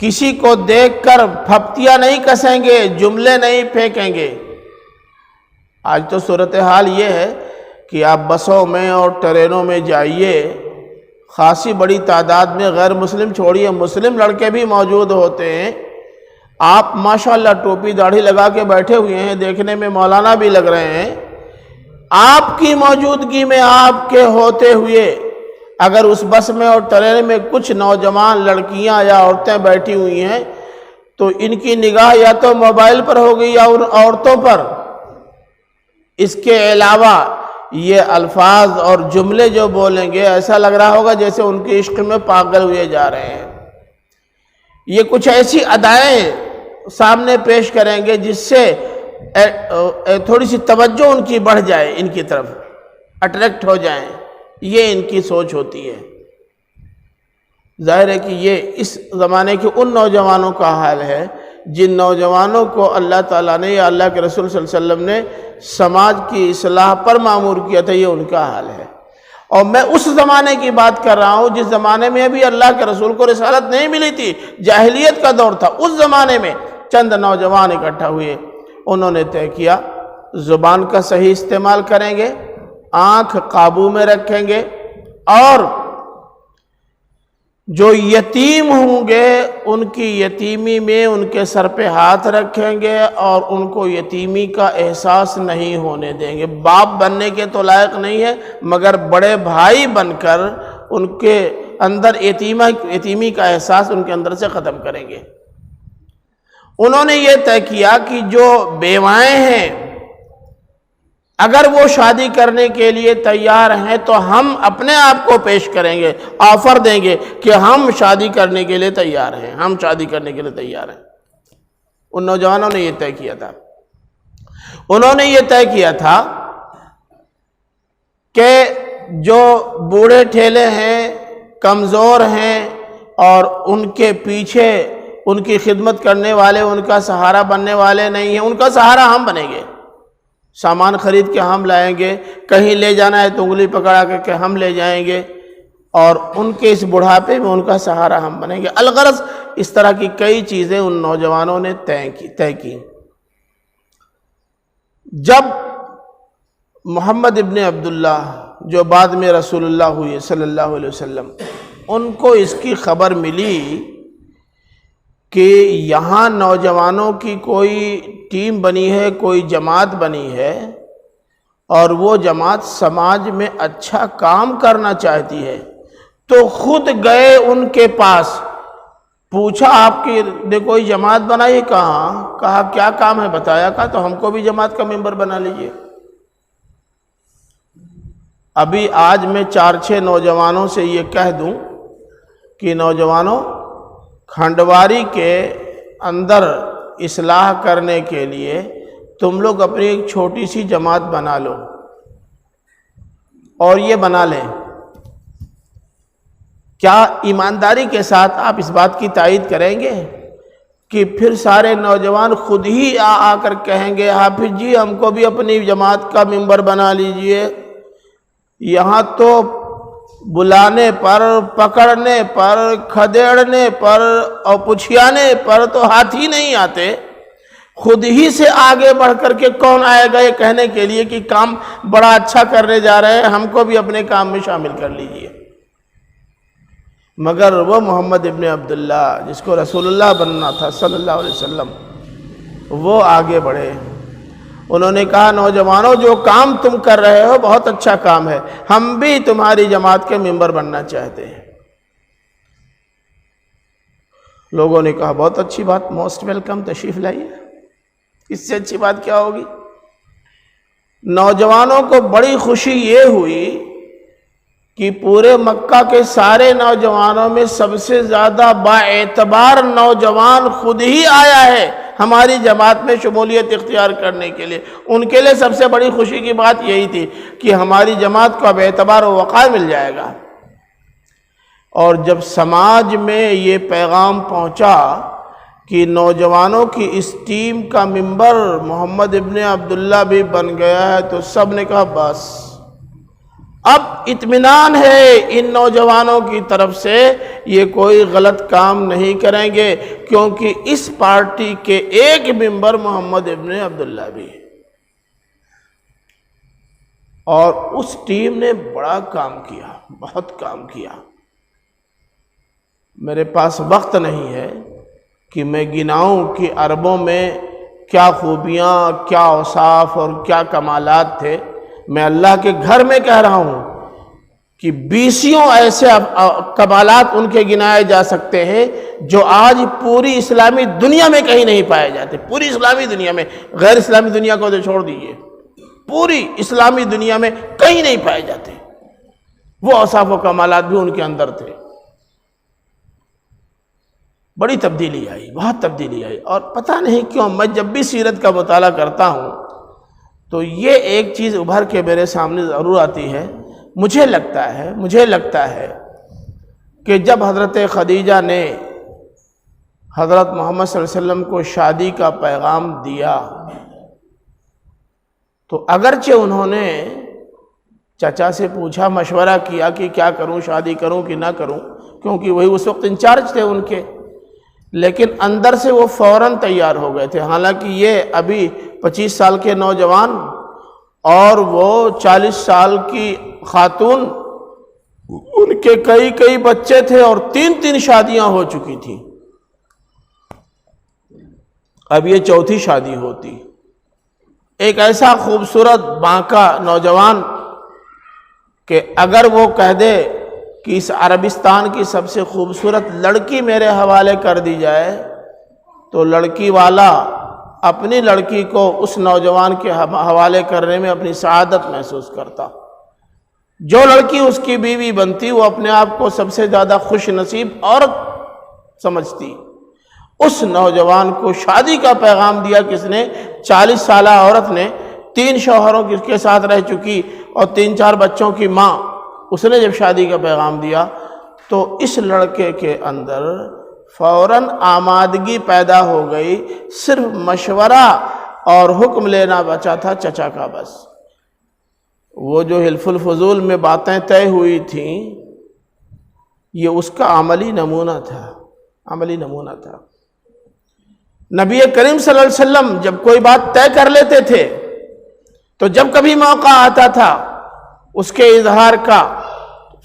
کسی کو دیکھ کر پھپتیاں نہیں کسیں گے، جملے نہیں پھینکیں گے۔ آج تو صورتحال یہ ہے کہ آپ بسوں میں اور ٹرینوں میں جائیے، خاصی بڑی تعداد میں غیر مسلم چھوڑیے مسلم لڑکے بھی موجود ہوتے ہیں، آپ ماشاءاللہ ٹوپی داڑھی لگا کے بیٹھے ہوئے ہیں، دیکھنے میں مولانا بھی لگ رہے ہیں، آپ کی موجودگی میں آپ کے ہوتے ہوئے اگر اس بس میں اور ٹرین میں کچھ نوجوان لڑکیاں یا عورتیں بیٹھی ہوئی ہیں تو ان کی نگاہ یا تو موبائل پر ہوگی یا ان عورتوں پر۔ اس کے علاوہ یہ الفاظ اور جملے جو بولیں گے ایسا لگ رہا ہوگا جیسے ان کے عشق میں پاگل ہوئے جا رہے ہیں۔ یہ کچھ ایسی ادائیں سامنے پیش کریں گے جس سے تھوڑی سی توجہ ان کی بڑھ جائے، ان کی طرف اٹریکٹ ہو جائیں، یہ ان کی سوچ ہوتی ہے۔ ظاہر ہے کہ یہ اس زمانے کے ان نوجوانوں کا حال ہے جن نوجوانوں کو اللہ تعالیٰ نے یا اللہ کے رسول صلی اللہ علیہ وسلم نے سماج کی اصلاح پر مامور کیا تھا، یہ ان کا حال ہے۔ اور میں اس زمانے کی بات کر رہا ہوں جس زمانے میں ابھی اللہ کے رسول کو رسالت نہیں ملی تھی، جاہلیت کا دور تھا۔ اس زمانے میں چند نوجوان اکٹھا ہوئے، انہوں نے طے کیا زبان کا صحیح استعمال کریں گے، آنکھ قابو میں رکھیں گے، اور جو یتیم ہوں گے ان کی یتیمی میں ان کے سر پہ ہاتھ رکھیں گے اور ان کو یتیمی کا احساس نہیں ہونے دیں گے۔ باپ بننے کے تو لائق نہیں ہے مگر بڑے بھائی بن کر ان کے اندر یتیمی کا احساس ان کے اندر سے ختم کریں گے۔ انہوں نے یہ طے کیا کہ جو بیوائیں ہیں اگر وہ شادی کرنے کے لیے تیار ہیں تو ہم اپنے آپ کو پیش کریں گے، آفر دیں گے کہ ہم شادی کرنے کے لیے تیار ہیں، ہم شادی کرنے کے لیے تیار ہیں۔ ان نوجوانوں نے یہ طے کیا تھا، انہوں نے یہ طے کیا تھا کہ جو بوڑھے ٹھیلے ہیں، کمزور ہیں اور ان کے پیچھے ان کی خدمت کرنے والے ان کا سہارا بننے والے نہیں ہیں، ان کا سہارا ہم بنیں گے، سامان خرید کے ہم لائیں گے، کہیں لے جانا ہے تو انگلی پکڑا کر کے ہم لے جائیں گے، اور ان کے اس بڑھاپے میں ان کا سہارا ہم بنیں گے۔ الغرض اس طرح کی کئی چیزیں ان نوجوانوں نے طے کی۔ جب محمد ابن عبداللہ جو بعد میں رسول اللہ ہوئے صلی اللہ علیہ وسلم، ان کو اس کی خبر ملی کہ یہاں نوجوانوں کی کوئی ٹیم بنی ہے، کوئی جماعت بنی ہے، اور وہ جماعت سماج میں اچھا کام کرنا چاہتی ہے، تو خود گئے ان کے پاس، پوچھا آپ کی نے کوئی جماعت بنائی؟ کہاں؟ کہا کیا کام ہے بتایا، کہا تو ہم کو بھی جماعت کا ممبر بنا لیجئے۔ ابھی آج میں 4-6 نوجوانوں سے یہ کہہ دوں کہ نوجوانوں، کھنڈواری کے اندر اصلاح کرنے کے لیے تم لوگ اپنی ایک چھوٹی سی جماعت بنا لو، اور یہ بنا لیں۔ کیا ایمانداری کے ساتھ آپ اس بات کی تائید کریں گے کہ پھر سارے نوجوان خود ہی آ کر کہیں گے حافظ جی ہم کو بھی اپنی جماعت کا ممبر بنا لیجئے؟ یہاں تو بلانے پر، پکڑنے پر، کھدیڑنے پر اور پچھیانے پر تو ہاتھ ہی نہیں آتے، خود ہی سے آگے بڑھ کر کے کون آئے گا یہ کہنے کے لیے کہ کام بڑا اچھا کرنے جا رہے ہیں، ہم کو بھی اپنے کام میں شامل کر لیجئے۔ مگر وہ محمد ابن عبداللہ جس کو رسول اللہ بننا تھا صلی اللہ علیہ وسلم، وہ آگے بڑھے، انہوں نے کہا نوجوانوں جو کام تم کر رہے ہو بہت اچھا کام ہے، ہم بھی تمہاری جماعت کے ممبر بننا چاہتے ہیں۔ لوگوں نے کہا بہت اچھی بات، موسٹ ویلکم، تشریف لائیے، اس سے اچھی بات کیا ہوگی؟ نوجوانوں کو بڑی خوشی یہ ہوئی کہ پورے مکہ کے سارے نوجوانوں میں سب سے زیادہ باعتبار نوجوان خود ہی آیا ہے ہماری جماعت میں شمولیت اختیار کرنے کے لیے۔ ان کے لیے سب سے بڑی خوشی کی بات یہی تھی کہ ہماری جماعت کو اب اعتبار و وقار مل جائے گا۔ اور جب سماج میں یہ پیغام پہنچا کہ نوجوانوں کی اس ٹیم کا ممبر محمد ابن عبداللہ بھی بن گیا ہے، تو سب نے کہا بس اب اطمینان ہے ان نوجوانوں کی طرف سے، یہ کوئی غلط کام نہیں کریں گے، کیونکہ اس پارٹی کے ایک ممبر محمد ابن عبداللہ بھی ہے۔ اور اس ٹیم نے بڑا کام کیا، بہت کام کیا۔ میرے پاس وقت نہیں ہے کہ میں گناؤں کہ عربوں میں کیا خوبیاں، کیا اوصاف اور کیا کمالات تھے۔ میں اللہ کے گھر میں کہہ رہا ہوں کہ 20 ایسے کمالات ان کے گنائے جا سکتے ہیں جو آج پوری اسلامی دنیا میں کہیں نہیں پائے جاتے۔ پوری اسلامی دنیا میں، غیر اسلامی دنیا کو تو چھوڑ دیجئے، پوری اسلامی دنیا میں کہیں نہیں پائے جاتے۔ وہ اوصاف و کمالات بھی ان کے اندر تھے۔ بڑی تبدیلی آئی، بہت تبدیلی آئی، اور پتہ نہیں کیوں میں جب بھی سیرت کا مطالعہ کرتا ہوں تو یہ ایک چیز ابھر کے میرے سامنے ضرور آتی ہے۔ مجھے لگتا ہے کہ جب حضرت خدیجہ نے حضرت محمد صلی اللہ علیہ وسلم کو شادی کا پیغام دیا تو اگرچہ انہوں نے چچا سے پوچھا، مشورہ کیا کہ کیا کروں، شادی کروں کہ نہ کروں، کیونکہ وہی اس وقت انچارج تھے ان کے، لیکن اندر سے وہ فوراً تیار ہو گئے تھے۔ حالانکہ یہ ابھی 25 سال کے نوجوان اور وہ 40 سال کی خاتون، ان کے کئی بچے تھے اور 3 شادیاں ہو چکی تھیں۔ اب یہ 4تھی شادی ہوتی۔ ایک ایسا خوبصورت بانکا نوجوان کہ اگر وہ کہہ دے کہ اس عربستان کی سب سے خوبصورت لڑکی میرے حوالے کر دی جائے تو لڑکی والا اپنی لڑکی کو اس نوجوان کے حوالے کرنے میں اپنی سعادت محسوس کرتا۔ جو لڑکی اس کی بیوی بنتی وہ اپنے آپ کو سب سے زیادہ خوش نصیب عورت سمجھتی۔ اس نوجوان کو شادی کا پیغام دیا کس نے؟ 40 سالہ عورت نے، 3 شوہروں کے ساتھ رہ چکی اور 3-4 بچوں کی ماں۔ اس نے جب شادی کا پیغام دیا تو اس لڑکے کے اندر فوراً آمادگی پیدا ہو گئی، صرف مشورہ اور حکم لینا بچا تھا چچا کا بس۔ وہ جو حلف الفضول میں باتیں طے ہوئی تھیں یہ اس کا عملی نمونہ تھا، عملی نمونہ تھا۔ نبی کریم صلی اللہ علیہ وسلم جب کوئی بات طے کر لیتے تھے تو جب کبھی موقع آتا تھا اس کے اظہار کا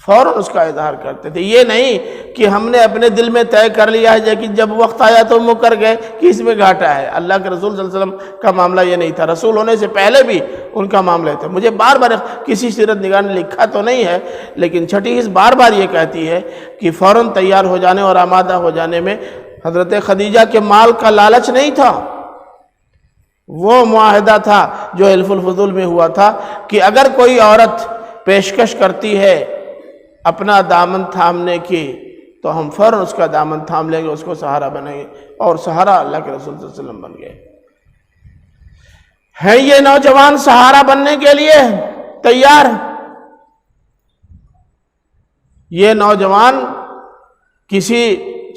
فوراً اس کا اظہار کرتے تھے۔ یہ نہیں کہ ہم نے اپنے دل میں طے کر لیا ہے لیکن جب وقت آیا تو مکر گئے کہ اس میں گھاٹا ہے۔ اللہ کے رسول صلی اللہ علیہ وسلم کا معاملہ یہ نہیں تھا، رسول ہونے سے پہلے بھی ان کا معاملہ تھا۔ مجھے بار بار کسی سیرت نگار نے لکھا تو نہیں ہے لیکن چھٹی حص بار بار یہ کہتی ہے کہ فوراً تیار ہو جانے اور آمادہ ہو جانے میں حضرت خدیجہ کے مال کا لالچ نہیں تھا، وہ معاہدہ تھا جو حلف الفضول میں ہوا تھا کہ اگر کوئی عورت پیشکش کرتی ہے اپنا دامن تھامنے کی تو ہم فوراً اس کا دامن تھام لیں گے، اس کو سہارا بنیں گے، اور سہارا اللہ کے رسول صلی اللہ علیہ وسلم بن گئے ہیں۔ یہ نوجوان سہارا بننے کے لیے تیار، یہ نوجوان کسی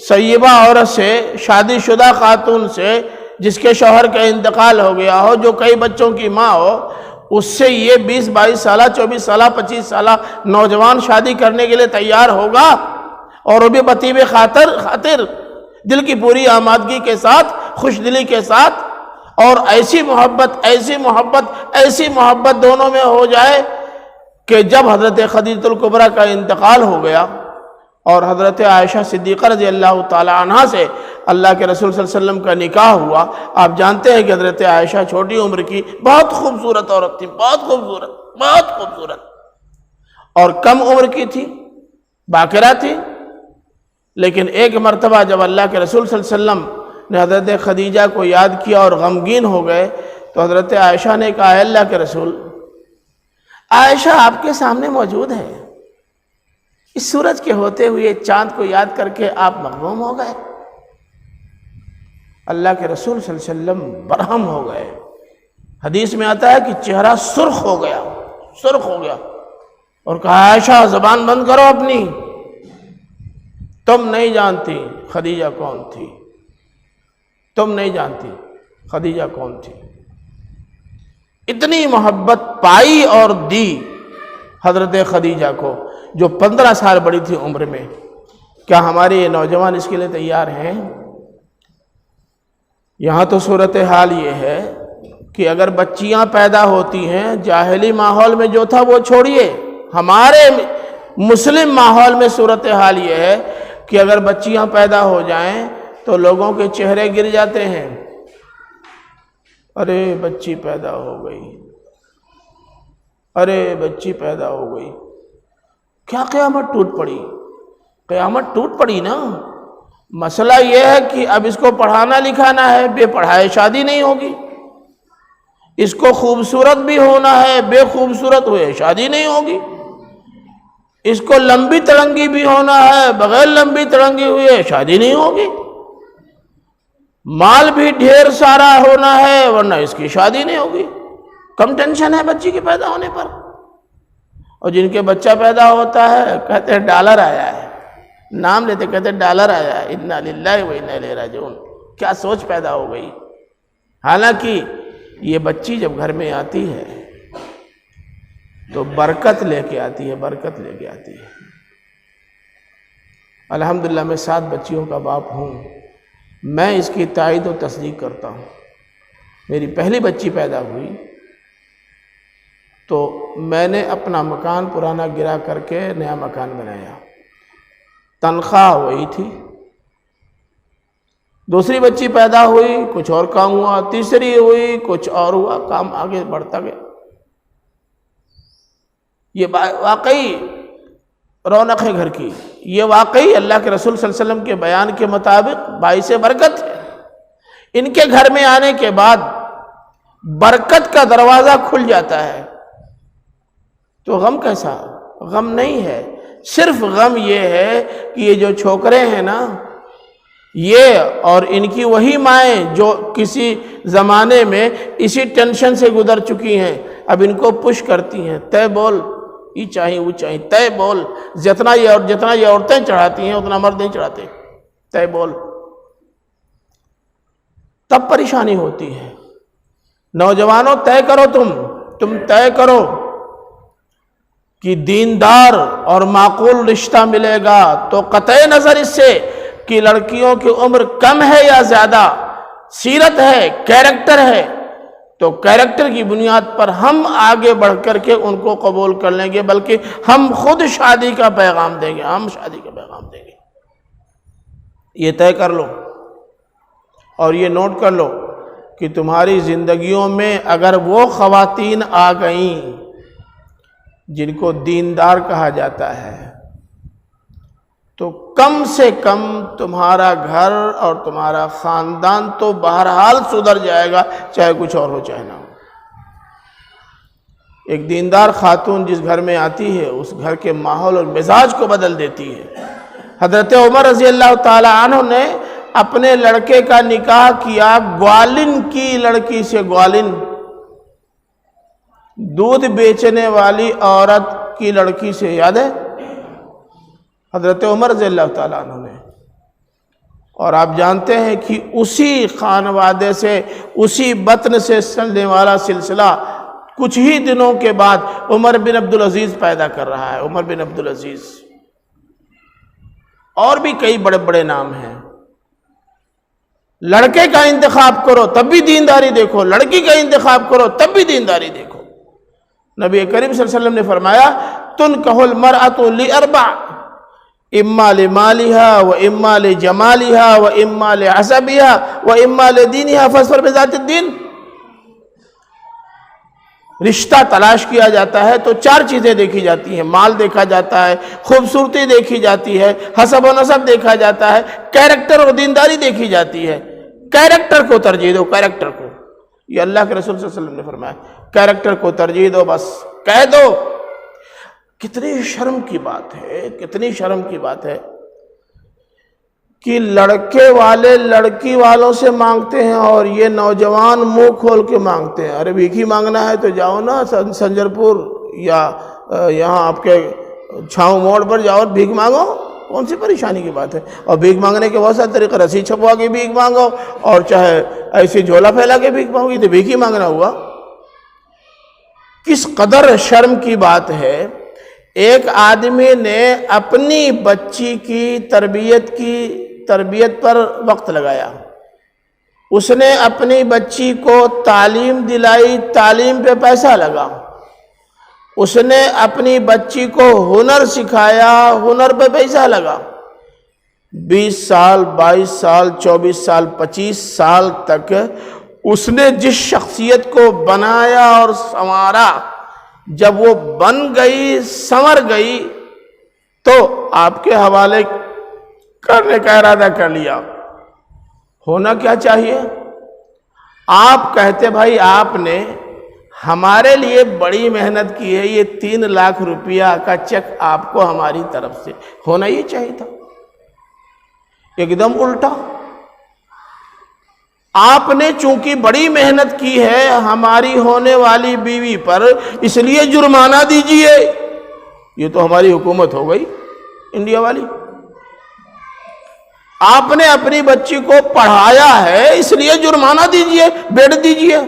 سیبہ عورت سے، شادی شدہ خاتون سے جس کے شوہر کا انتقال ہو گیا ہو، جو کئی بچوں کی ماں ہو، اس سے یہ 20-22 سالہ 24 سالہ 25 سالہ نوجوان شادی کرنے کے لیے تیار ہوگا، اور وہ بھی بطیب خاطر دل کی پوری آمادگی کے ساتھ، خوش دلی کے ساتھ، اور ایسی محبت دونوں میں ہو جائے کہ جب حضرت خدیجہ الکبریٰ کا انتقال ہو گیا اور حضرت عائشہ صدیقہ رضی اللہ تعالی عنہ سے اللہ کے رسول صلی اللہ علیہ وسلم کا نکاح ہوا۔ آپ جانتے ہیں کہ حضرت عائشہ چھوٹی عمر کی بہت خوبصورت عورت تھی، بہت خوبصورت، اور کم عمر کی تھی، باکرہ تھی، لیکن ایک مرتبہ جب اللہ کے رسول صلی اللہ علیہ وسلم نے حضرت خدیجہ کو یاد کیا اور غمگین ہو گئے تو حضرت عائشہ نے کہا، اے اللہ کے رسول، عائشہ آپ کے سامنے موجود ہے، اس سورج کے ہوتے ہوئے چاند کو یاد کر کے آپ مغموم ہو گئے۔ اللہ کے رسول صلی اللہ علیہ وسلم برہم ہو گئے۔ حدیث میں آتا ہے کہ چہرہ سرخ ہو گیا اور کہا، عائشہ زبان بند کرو اپنی، تم نہیں جانتی خدیجہ کون تھی، تم نہیں جانتی خدیجہ کون تھی۔ اتنی محبت پائی اور دی حضرت خدیجہ کو جو 15 سال بڑی تھی عمر میں۔ کیا ہمارے یہ نوجوان اس کے لیے تیار ہیں؟ یہاں تو صورتحال یہ ہے کہ اگر بچیاں پیدا ہوتی ہیں، جاہلی ماحول میں جو تھا وہ چھوڑیے، ہمارے مسلم ماحول میں صورتحال یہ ہے کہ اگر بچیاں پیدا ہو جائیں تو لوگوں کے چہرے گر جاتے ہیں، ارے بچی پیدا ہو گئی، ارے بچی پیدا ہو گئی۔ کیا قیامت ٹوٹ پڑی؟ قیامت ٹوٹ پڑی نا۔ مسئلہ یہ ہے کہ اب اس کو پڑھانا لکھانا ہے، بے پڑھائے شادی نہیں ہوگی، اس کو خوبصورت بھی ہونا ہے، بے خوبصورت ہوئے شادی نہیں ہوگی، اس کو لمبی تڑنگی بھی ہونا ہے، بغیر لمبی تڑنگی ہوئے شادی نہیں ہوگی، مال بھی ڈھیر سارا ہونا ہے ورنہ اس کی شادی نہیں ہوگی۔ کم ٹینشن ہے بچی کے پیدا ہونے پر، اور جن کے بچہ پیدا ہوتا ہے کہتے ہیں ڈالر آیا ہے، نام لیتے کہتے ہیں ڈالر آیا ہے، انا للہ و انا الیہ راجعون۔ کیا سوچ پیدا ہو گئی؟ حالانکہ یہ بچی جب گھر میں آتی ہے تو برکت لے کے آتی ہے، برکت لے کے آتی ہے۔ الحمدللہ میں 7 بچیوں کا باپ ہوں، میں اس کی تائید و تصدیق کرتا ہوں۔ میری پہلی بچی پیدا ہوئی تو میں نے اپنا مکان پرانا گرا کر کے نیا مکان بنایا، تنخواہ وہی تھی۔ دوسری بچی پیدا ہوئی، کچھ اور کام ہوا، تیسری ہوئی، کچھ اور ہوا، کام آگے بڑھتا گیا۔ یہ واقعی رونق ہے گھر کی، یہ واقعی اللہ کے رسول صلی اللہ علیہ وسلم کے بیان کے مطابق باعث برکت ہے۔ ان کے گھر میں آنے کے بعد برکت کا دروازہ کھل جاتا ہے. تو غم کیسا؟ غم نہیں ہے، صرف غم یہ ہے کہ یہ جو چھوکرے ہیں نا، یہ اور ان کی وہی مائیں جو کسی زمانے میں اسی ٹینشن سے گزر چکی ہیں، اب ان کو پش کرتی ہیں، تے بول یہ چاہیے وہ چاہیے، تے بول. جتنا یہ عورتیں چڑھاتی ہیں اتنا مرد نہیں چڑھاتے، تے بول. تب پریشانی ہوتی ہے. نوجوانوں طے کرو، تم طے کرو کہ دیندار اور معقول رشتہ ملے گا تو قطع نظر اس سے کہ لڑکیوں کی عمر کم ہے یا زیادہ، سیرت ہے، کیریکٹر ہے، تو کیریکٹر کی بنیاد پر ہم آگے بڑھ کر کے ان کو قبول کر لیں گے، بلکہ ہم خود شادی کا پیغام دیں گے، ہم شادی کا پیغام دیں گے. یہ طے کر لو اور یہ نوٹ کر لو کہ تمہاری زندگیوں میں اگر وہ خواتین آ گئیں جن کو دیندار کہا جاتا ہے تو کم سے کم تمہارا گھر اور تمہارا خاندان تو بہرحال سدھر جائے گا، چاہے کچھ اور ہو چاہے نہ ہو. ایک دیندار خاتون جس گھر میں آتی ہے اس گھر کے ماحول اور مزاج کو بدل دیتی ہے. حضرت عمر رضی اللہ تعالی عنہ نے اپنے لڑکے کا نکاح کیا گوالن کی لڑکی سے. گوالن دودھ بیچنے والی عورت کی لڑکی سے، یاد ہے؟ حضرت عمر رضی اللہ تعالیٰ عنہ نے. اور آپ جانتے ہیں کہ اسی خانوادے سے، اسی بطن سے چلنے والا سلسلہ کچھ ہی دنوں کے بعد عمر بن عبدالعزیز پیدا کر رہا ہے. عمر بن عبدالعزیز، اور بھی کئی بڑے بڑے نام ہیں. لڑکے کا انتخاب کرو تب بھی دینداری دیکھو، لڑکی کا انتخاب کرو تب بھی دینداری دیکھو. نبی کریم صلی اللہ علیہ وسلم نے فرمایا تنکح المرأۃ لاربع، اما لمالها واما لجمالها واما لحسبها واما لدینها فاظفر بذات الدین. رشتہ تلاش کیا جاتا ہے تو چار چیزیں دیکھی جاتی ہیں. مال دیکھا جاتا ہے، خوبصورتی دیکھی جاتی ہے، حسب و نسب دیکھا جاتا ہے، کیریکٹر اور دینداری دیکھی جاتی ہے. کیریکٹر کو ترجیح دو، کیریکٹر کو. یہ اللہ کے رسول صلی اللہ علیہ وسلم نے فرمایا کیریکٹر کو ترجیح دو، بس کہہ دو. کتنی شرم کی بات ہے، کتنی شرم کی بات ہے کہ لڑکے والے لڑکی والوں سے مانگتے ہیں اور یہ نوجوان منہ کھول کے مانگتے ہیں. ارے بھیک ہی مانگنا ہے تو جاؤ نا سنجر پور یا یہاں آپ کے چھاؤں موڑ پر جاؤ اور بھیک مانگو. کون سی پریشانی کی بات ہے؟ اور بھیک مانگنے کے بہت سارے طریقے، رسی چھپوا کے بھیک مانگو اور چاہے ایسی جھولا پھیلا کے بھیک مانگو، تو بھیک ہی مانگنا ہوا. کس قدر شرم کی بات ہے. ایک آدمی نے اپنی بچی کی تربیت پر وقت لگایا، اس نے اپنی بچی کو تعلیم دلائی، تعلیم پہ پیسہ لگا. اس نے اپنی بچی کو ہنر سکھایا، ہنر پہ پیسہ لگا. 20 سال 22 سال 24 سال 25 سال تک اس نے جس شخصیت کو بنایا اور سنوارا، جب وہ بن گئی، سنور گئی، تو آپ کے حوالے کرنے کا ارادہ کر لیا. ہونا کیا چاہیے؟ آپ کہتے بھائی آپ نے ہمارے لیے بڑی محنت کی ہے، یہ 3 لاکھ روپیہ کا چیک آپ کو ہماری طرف سے ہونا ہی چاہیے تھا. ایک دم الٹا. آپ نے چونکہ بڑی محنت کی ہے ہماری ہونے والی بیوی پر، اس لیے جرمانہ دیجئے. یہ تو ہماری حکومت ہو گئی انڈیا والی. آپ نے اپنی بچی کو پڑھایا ہے اس لیے جرمانہ دیجئے، بیڈ دیجئے.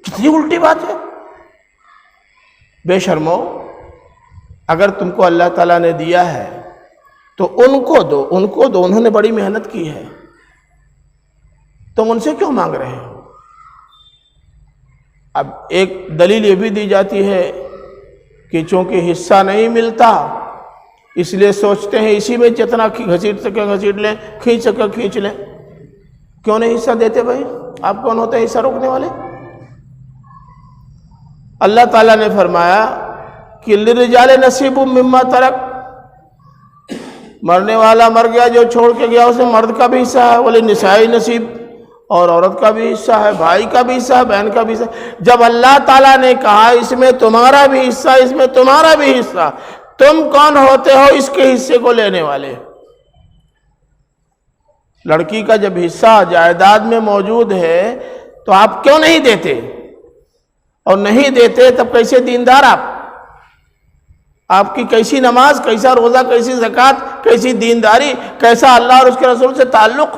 کتنی الٹی بات ہے. بے شرمو، اگر تم کو اللہ تعالیٰ نے دیا ہے تو ان کو دو، انہوں نے بڑی محنت کی ہے، تم ان سے کیوں مانگ رہے ہو؟ اب ایک دلیل یہ بھی دی جاتی ہے کہ چونکہ حصہ نہیں ملتا اس لیے سوچتے ہیں اسی میں جتنا گھسیٹ سکے گھسیٹ لیں، کھینچ سکے کھینچ لیں. کیوں نہیں حصہ دیتے بھائی؟ آپ کون ہوتے ہیں حصہ روکنے والے؟ اللہ تعالیٰ نے فرمایا کہ للرجال نصیب مما ترک، مرنے والا مر گیا، جو چھوڑ کے گیا اسے مرد کا بھی حصہ ہے، ولی نسائی نصیب، اور عورت کا بھی حصہ ہے، بھائی کا بھی حصہ ہے، بہن کا بھی حصہ۔ جب اللہ تعالیٰ نے کہا اس میں تمہارا بھی حصہ، اس میں تمہارا بھی حصہ، تم کون ہوتے ہو اس کے حصے کو لینے والے؟ لڑکی کا جب حصہ جائیداد میں موجود ہے تو آپ کیوں نہیں دیتے؟ اور نہیں دیتے تب کیسے دیندار آپ کی کیسی نماز، کیسا روزہ، کیسی زکوٰۃ، کیسی دینداری، کیسا اللہ اور اس کے رسول سے تعلق؟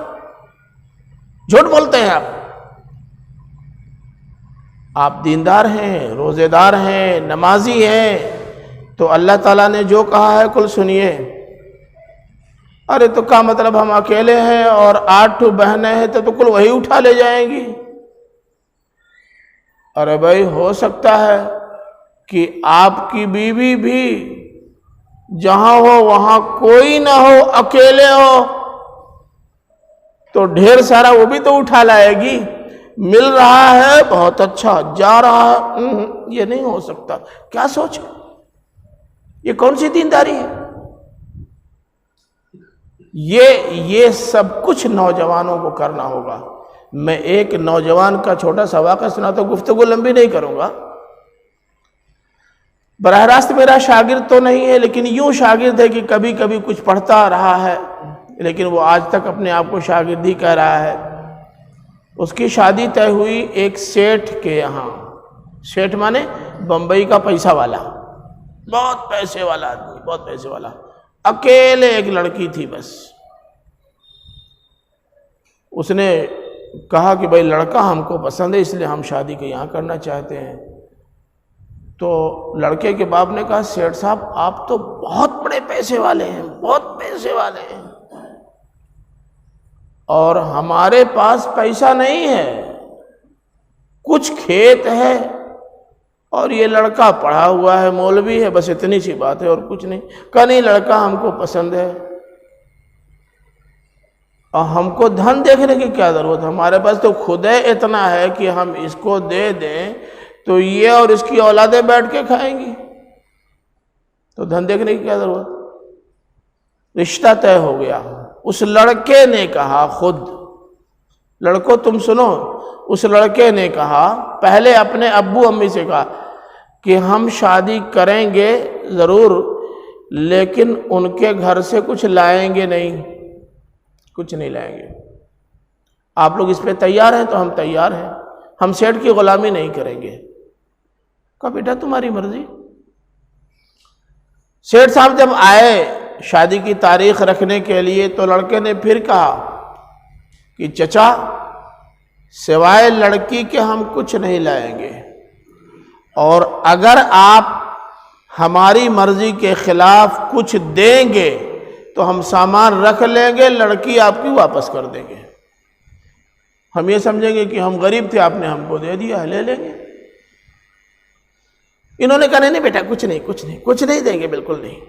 جھوٹ بولتے ہیں آپ دیندار ہیں، روزے دار ہیں، نمازی ہیں، تو اللہ تعالیٰ نے جو کہا ہے کل سنیے۔ ارے تو کیا مطلب ہم اکیلے ہیں اور 8 بہنیں ہیں تو کل وہی اٹھا لے جائیں گی؟ ارے بھائی ہو سکتا ہے کہ آپ کی بیوی بھی جہاں ہو وہاں کوئی نہ ہو، اکیلے ہو تو ڈھیر سارا وہ بھی تو اٹھا لائے گی۔ مل رہا ہے بہت اچھا، جا رہا ہے یہ نہیں ہو سکتا۔ کیا سوچ ہے؟ یہ کون سی دینداری ہے؟ یہ سب کچھ نوجوانوں کو کرنا ہوگا۔ میں ایک نوجوان کا چھوٹا سا واقعہ سناتا ہوں، گفتگو لمبی نہیں کروں گا۔ براہ راست میرا شاگرد تو نہیں ہے، لیکن یوں شاگرد ہے کہ کبھی کبھی کچھ پڑھتا رہا ہے، لیکن وہ آج تک اپنے آپ کو شاگرد ہی کہہ رہا ہے۔ اس کی شادی طے ہوئی ایک سیٹھ کے یہاں۔ سیٹھ مانے بمبئی کا پیسہ والا، بہت پیسے والا آدمی، بہت پیسے والا۔ اکیلے ایک لڑکی تھی بس۔ اس نے کہا کہ بھائی لڑکا ہم کو پسند ہے، اس لیے ہم شادی کے یہاں کرنا چاہتے ہیں۔ تو لڑکے کے باپ نے کہا سیٹھ صاحب آپ تو بہت بڑے پیسے والے ہیں، بہت پیسے والے ہیں، اور ہمارے پاس پیسہ نہیں ہے، کچھ کھیت ہے اور یہ لڑکا پڑھا ہوا ہے، مولوی ہے، بس اتنی سی بات ہے اور کچھ نہیں۔ کہا نہیں لڑکا ہم کو پسند ہے، اور ہم کو دھن دیکھنے کی کیا ضرورت ہے، ہمارے پاس تو خود اتنا ہے کہ ہم اس کو دے دیں تو یہ اور اس کی اولادیں بیٹھ کے کھائیں گی، تو دھن دیکھنے کی کیا ضرورت؟ رشتہ طے ہو گیا۔ اس لڑکے نے کہا، خود لڑکوں تم سنو، اس لڑکے نے کہا، پہلے اپنے ابو امی سے کہا کہ ہم شادی کریں گے ضرور، لیکن ان کے گھر سے کچھ لائیں گے نہیں، کچھ نہیں لائیں گے۔ آپ لوگ اس پہ تیار ہیں تو ہم تیار ہیں، ہم سیٹھ کی غلامی نہیں کریں گے۔ کہا بیٹا تمہاری مرضی۔ سیٹھ صاحب جب آئے شادی کی تاریخ رکھنے کے لیے تو لڑکے نے پھر کہا کہ چچا سوائے لڑکی کے ہم کچھ نہیں لائیں گے، اور اگر آپ ہماری مرضی کے خلاف کچھ دیں گے تو ہم سامان رکھ لیں گے، لڑکی آپ کی واپس کر دیں گے۔ ہم یہ سمجھیں گے کہ ہم غریب تھے، آپ نے ہم کو دے دیا، لے لیں گے۔ انہوں نے کہا نہیں بیٹا کچھ نہیں دیں گے، بالکل نہیں۔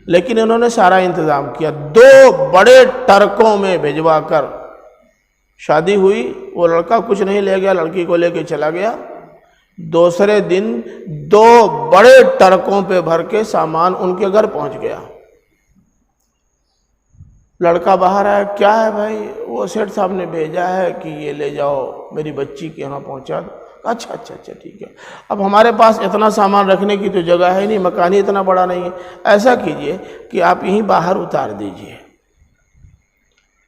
لیکن انہوں نے سارا انتظام کیا، 2 بڑے ٹرکوں میں بھجوا کر شادی ہوئی۔ وہ لڑکا کچھ نہیں لے گیا، لڑکی کو لے کے چلا گیا۔ دوسرے دن 2 بڑے ٹرکوں پہ بھر کے سامان ان کے گھر پہنچ گیا۔ لڑکا باہر آیا، کیا ہے بھائی؟ وہ سیٹھ صاحب نے بھیجا ہے کہ یہ لے جاؤ میری بچی کے یہاں پہنچا دو۔ اچھا ٹھیک ہے، اب ہمارے پاس اتنا سامان رکھنے کی تو جگہ ہے نہیں، مکان ہی اتنا بڑا نہیں ہے، ایسا کیجئے کہ آپ یہیں باہر اتار دیجئے،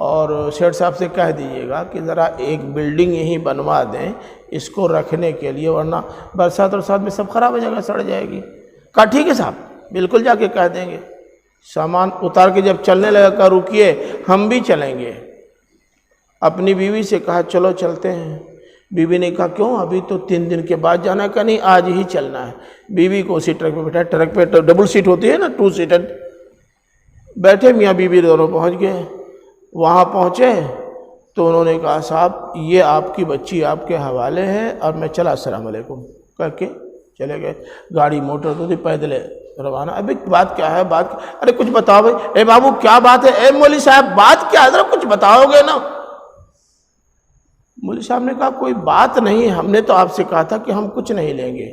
اور سیٹھ صاحب سے کہہ دیجئے گا کہ ذرا ایک بلڈنگ یہیں بنوا دیں اس کو رکھنے کے لیے، ورنہ برسات اور ساتھ میں سب خراب ہو جائے گا، سڑ جائے گی۔ کہا ٹھیک ہے صاحب، بالکل جا کے کہہ دیں گے۔ سامان اتار کے جب چلنے لگا کہا رکیے ہم بھی چلیں گے۔ اپنی بیوی سے کہا چلو چلتے ہیں۔ بیوی نے کہا کیوں، ابھی تو 3 دن کے بعد جانا ہے؟ کہ نہیں آج ہی چلنا ہے۔ بیوی کو اسی ٹرک پہ بٹھایا، ٹرک پہ ڈبل سیٹ ہوتی ہے نا، 2 سیٹر، بیٹھے میاں بیوی دونوں پہنچ گئے۔ وہاں پہنچے تو انہوں نے کہا صاحب یہ آپ کی بچی آپ کے حوالے ہے اور میں چلا، السلام علیکم کہہ کے چلے گئے۔ گاڑی موٹر تو تھی، پیدل روانہ۔ ابھی بات کیا ہے؟ ارے کچھ بتاؤ بھائی۔ اے بابو کیا بات ہے؟ اے مولوی صاحب بات کیا ہے؟ ذرا کچھ بتاؤ گے نا۔ مولوی صاحب نے کہا کوئی بات نہیں، ہم نے تو آپ سے کہا تھا کہ ہم کچھ نہیں لیں گے،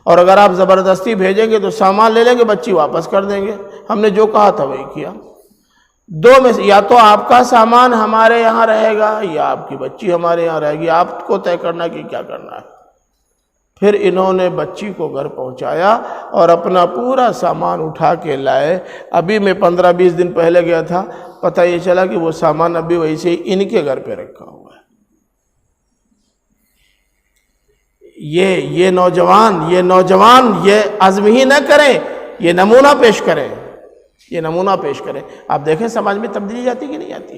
اور اگر آپ زبردستی بھیجیں گے تو سامان لے لیں گے، بچی واپس کر دیں گے، ہم نے جو کہا تھا وہی کیا۔ دو میں سے یا تو آپ کا سامان ہمارے یہاں رہے گا یا آپ کی بچی ہمارے یہاں رہے گی، آپ کو طے کرنا کہ کیا کرنا ہے۔ پھر انہوں نے بچی کو گھر پہنچایا اور اپنا پورا سامان اٹھا کے لائے۔ ابھی میں 15-20 دن پہلے گیا تھا، پتہ یہ چلا کہ وہ سامان ابھی ویسے ہی ان کے گھر پہ رکھا ہوا ہے۔ یہ نوجوان یہ عزم ہی نہ کریں، یہ نمونہ پیش کریں، یہ نمونہ پیش کریں۔ آپ دیکھیں سماج میں تبدیلی جاتی کہ نہیں آتی؟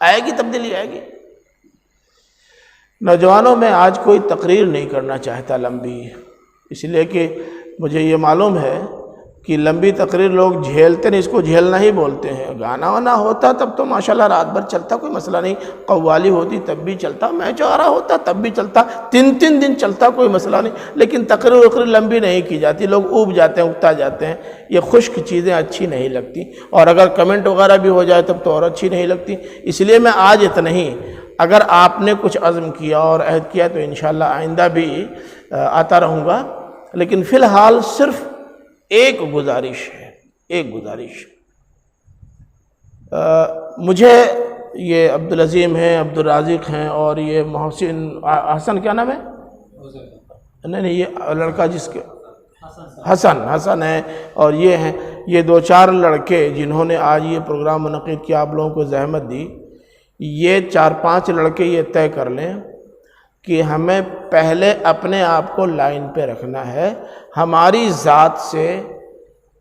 آئے گی، تبدیلی آئے گی۔ نوجوانوں میں آج کوئی تقریر نہیں کرنا چاہتا لمبی، اس لیے کہ مجھے یہ معلوم ہے کہ لمبی تقریر لوگ جھیلتے نہیں، اس کو جھیلنا ہی بولتے ہیں۔ گانا وانا ہوتا تب تو ماشاءاللہ رات بھر چلتا، کوئی مسئلہ نہیں، قوالی ہوتی تب بھی چلتا، میچ آ رہا ہوتا تب بھی چلتا، 3 دن چلتا، کوئی مسئلہ نہیں۔ لیکن تقریر لمبی نہیں کی جاتی، لوگ اوب جاتے ہیں، اکتا جاتے ہیں۔ یہ خشک چیزیں اچھی نہیں لگتی، اور اگر کمنٹ وغیرہ بھی ہو جائے تب تو اور اچھی نہیں لگتی۔ اس لیے میں آج اتنا ہی، اگر آپ نے کچھ عزم کیا اور عہد کیا تو انشاءاللہ آئندہ بھی آتا رہوں گا، لیکن فی الحال صرف ایک گزارش ہے، ایک گزارش۔ مجھے یہ عبدالعظیم ہیں، عبدالرازق ہیں، اور یہ محسن حسن، کیا نام ہے؟ نہیں یہ لڑکا جس کے حسن ہے، اور یہ ہیں، یہ 2-4 لڑکے جنہوں نے آج یہ پروگرام منعقد کیا، آپ لوگوں کو زحمت دی۔ یہ 4-5 لڑکے یہ طے کر لیں کہ ہمیں پہلے اپنے آپ کو لائن پہ رکھنا ہے، ہماری ذات سے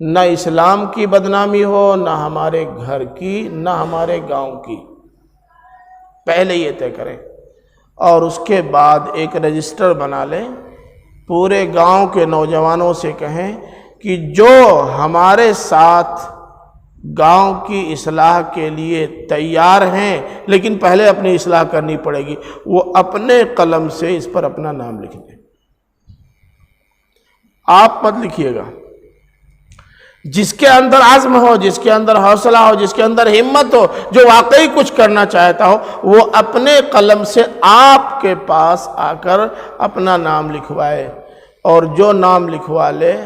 نہ اسلام کی بدنامی ہو، نہ ہمارے گھر کی، نہ ہمارے گاؤں کی، پہلے یہ طے کریں۔ اور اس کے بعد ایک رجسٹر بنا لیں، پورے گاؤں کے نوجوانوں سے کہیں کہ جو ہمارے ساتھ گاؤں کی اصلاح کے لیے تیار ہیں لیکن پہلے اپنی اصلاح کرنی پڑے گی، وہ اپنے قلم سے اس پر اپنا نام لکھ دیں۔ آپ مت لکھیے گا، جس کے اندر عزم ہو، جس کے اندر حوصلہ ہو، جس کے اندر ہمت ہو، جو واقعی کچھ کرنا چاہتا ہو، وہ اپنے قلم سے آپ کے پاس آ کر اپنا نام لکھوائے، اور جو نام لکھوا لے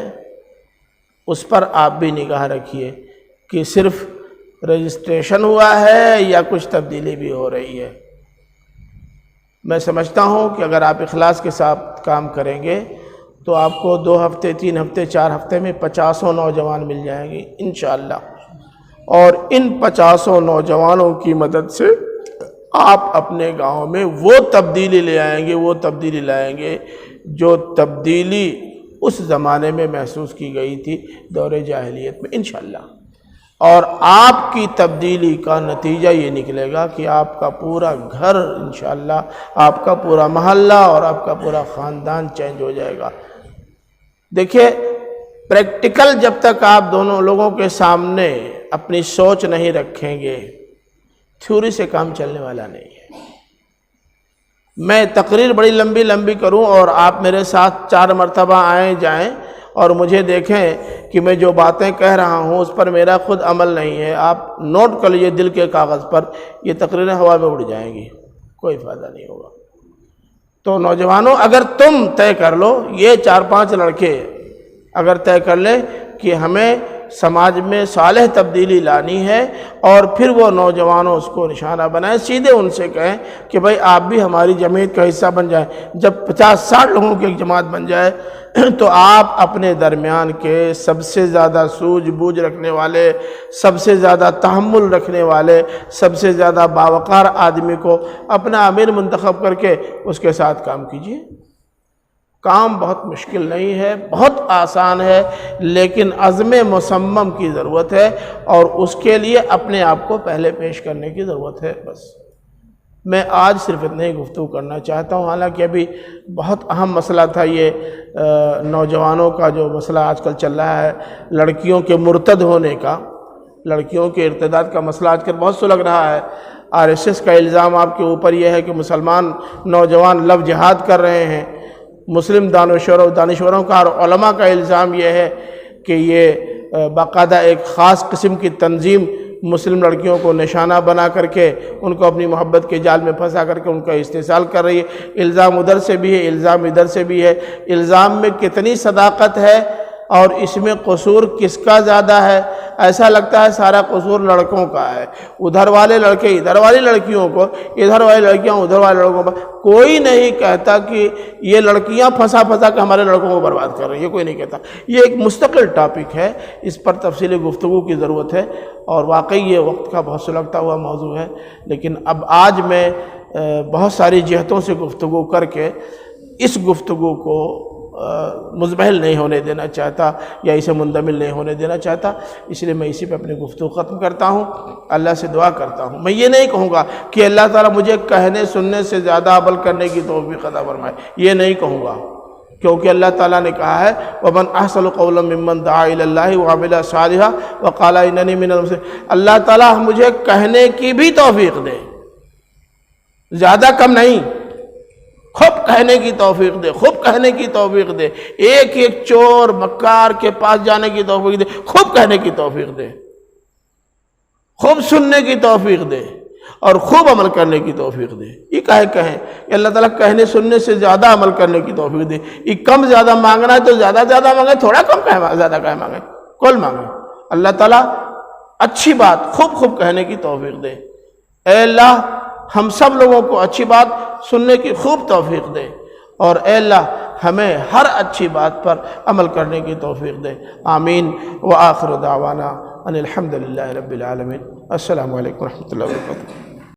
اس پر آپ بھی نگاہ رکھیے کہ صرف رجسٹریشن ہوا ہے یا کچھ تبدیلی بھی ہو رہی ہے۔ میں سمجھتا ہوں کہ اگر آپ اخلاص کے ساتھ کام کریں گے تو آپ کو 2 ہفتے، 3 ہفتے، 4 ہفتے میں 50 نوجوان مل جائیں گے انشاءاللہ، اور ان 50 نوجوانوں کی مدد سے آپ اپنے گاؤں میں وہ تبدیلی لے آئیں گے، وہ تبدیلی لائیں گے جو تبدیلی اس زمانے میں محسوس کی گئی تھی، دور جاہلیت میں انشاءاللہ۔ اور آپ کی تبدیلی کا نتیجہ یہ نکلے گا کہ آپ کا پورا گھر انشاءاللہ، آپ کا پورا محلہ اور آپ کا پورا خاندان چینج ہو جائے گا۔ دیکھیے، پریکٹیکل جب تک آپ دونوں لوگوں کے سامنے اپنی سوچ نہیں رکھیں گے، تھیوری سے کام چلنے والا نہیں ہے۔ میں تقریر بڑی لمبی کروں اور آپ میرے ساتھ 4 مرتبہ آئیں جائیں اور مجھے دیکھیں کہ میں جو باتیں کہہ رہا ہوں اس پر میرا خود عمل نہیں ہے، آپ نوٹ کر لیجئے دل کے کاغذ پر، یہ تقریریں ہوا میں اڑ جائیں گی، کوئی فائدہ نہیں ہوگا۔ تو نوجوانوں، اگر تم طے کر لو، یہ 4-5 لڑکے اگر طے کر لیں کہ ہمیں سماج میں صالح تبدیلی لانی ہے، اور پھر وہ نوجوانوں اس کو نشانہ بنائیں، سیدھے ان سے کہیں کہ بھائی آپ بھی ہماری جمعیت کا حصہ بن جائیں۔ جب 50-60 لوگوں کی ایک جماعت بن جائے تو آپ اپنے درمیان کے سب سے زیادہ سوجھ بوجھ رکھنے والے، سب سے زیادہ تحمل رکھنے والے، سب سے زیادہ باوقار آدمی کو اپنا امیر منتخب کر کے اس کے ساتھ کام کیجیے۔ کام بہت مشکل نہیں ہے، بہت آسان ہے، لیکن عزم مصمم کی ضرورت ہے، اور اس کے لیے اپنے آپ کو پہلے پیش کرنے کی ضرورت ہے۔ بس میں آج صرف اتنا ہی گفتگو کرنا چاہتا ہوں، حالانکہ ابھی بہت اہم مسئلہ تھا یہ نوجوانوں کا جو مسئلہ آج کل چل رہا ہے، لڑکیوں کے مرتد ہونے کا، لڑکیوں کے ارتداد کا مسئلہ آج کل بہت سلگ رہا ہے۔ RSS کا الزام آپ کے اوپر یہ ہے کہ مسلمان نوجوان لو جہاد کر رہے ہیں، مسلم دانشوروں کا اور علماء کا الزام یہ ہے کہ یہ باقاعدہ ایک خاص قسم کی تنظیم مسلم لڑکیوں کو نشانہ بنا کر کے ان کو اپنی محبت کے جال میں پھنسا کر کے ان کا استحصال کر رہی ہے۔ الزام ادھر سے بھی ہے، الزام ادھر سے بھی ہے۔ الزام میں کتنی صداقت ہے اور اس میں قصور کس کا زیادہ ہے؟ ایسا لگتا ہے سارا قصور لڑکوں کا ہے، ادھر والے لڑکے ادھر والی لڑکیوں کو، ادھر والی لڑکیاں ادھر والے لڑکوں پر۔ کوئی نہیں کہتا کہ یہ لڑکیاں پھنسا کے ہمارے لڑکوں کو برباد کر رہی ہیں، یہ کوئی نہیں کہتا۔ یہ ایک مستقل ٹاپک ہے، اس پر تفصیلی گفتگو کی ضرورت ہے، اور واقعی یہ وقت کا بہت سلگتا ہوا موضوع ہے۔ لیکن اب آج میں بہت ساری جہتوں سے گفتگو کر کے اس گفتگو کو مزمحل نہیں ہونے دینا چاہتا یا اسے مندمل نہیں ہونے دینا چاہتا، اس لیے میں اسی پہ اپنی گفتگو ختم کرتا ہوں۔ اللہ سے دعا کرتا ہوں، میں یہ نہیں کہوں گا کہ اللہ تعالیٰ مجھے کہنے سننے سے زیادہ عمل کرنے کی توفیق عطا فرمائے، یہ نہیں کہوں گا، کیونکہ اللہ تعالیٰ نے کہا ہے وَمَنْ أَحْسَنُ قَوْلًا مِّمَّنْ دَعَا إِلَى اللَّهِ وَعَمِلَ صَالِحًا وَقَالَ إِنَّنِي مِنَ الْمُسْلِمِينَ۔ اللہ تعالیٰ مجھے کہنے کی بھی توفیق دے، زیادہ کم نہیں، خوب کہنے کی توفیق دے، خوب کہنے کی توفیق دے، ایک ایک چور مکار کے پاس جانے کی توفیق دے، خوب کہنے کی توفیق دے، خوب سننے کی توفیق دے، اور خوب عمل کرنے کی توفیق دے۔ یہ کہیں کہ اللہ تعالیٰ کہنے سننے سے زیادہ عمل کرنے کی توفیق دے۔ یہ کم زیادہ مانگنا ہے تو زیادہ مانگے، تھوڑا کم زیادہ مانگے، کل مانگے۔ اللہ تعالیٰ اچھی بات خوب کہنے کی توفیق دے۔ اے اللہ ہم سب لوگوں کو اچھی بات سننے کی خوب توفیق دے، اور اے اللہ ہمیں ہر اچھی بات پر عمل کرنے کی توفیق دے۔ آمین۔ وآخر دعوانا ان الحمد للہ رب العالمین۔ السلام علیکم ورحمۃ اللہ وبرکاتہ۔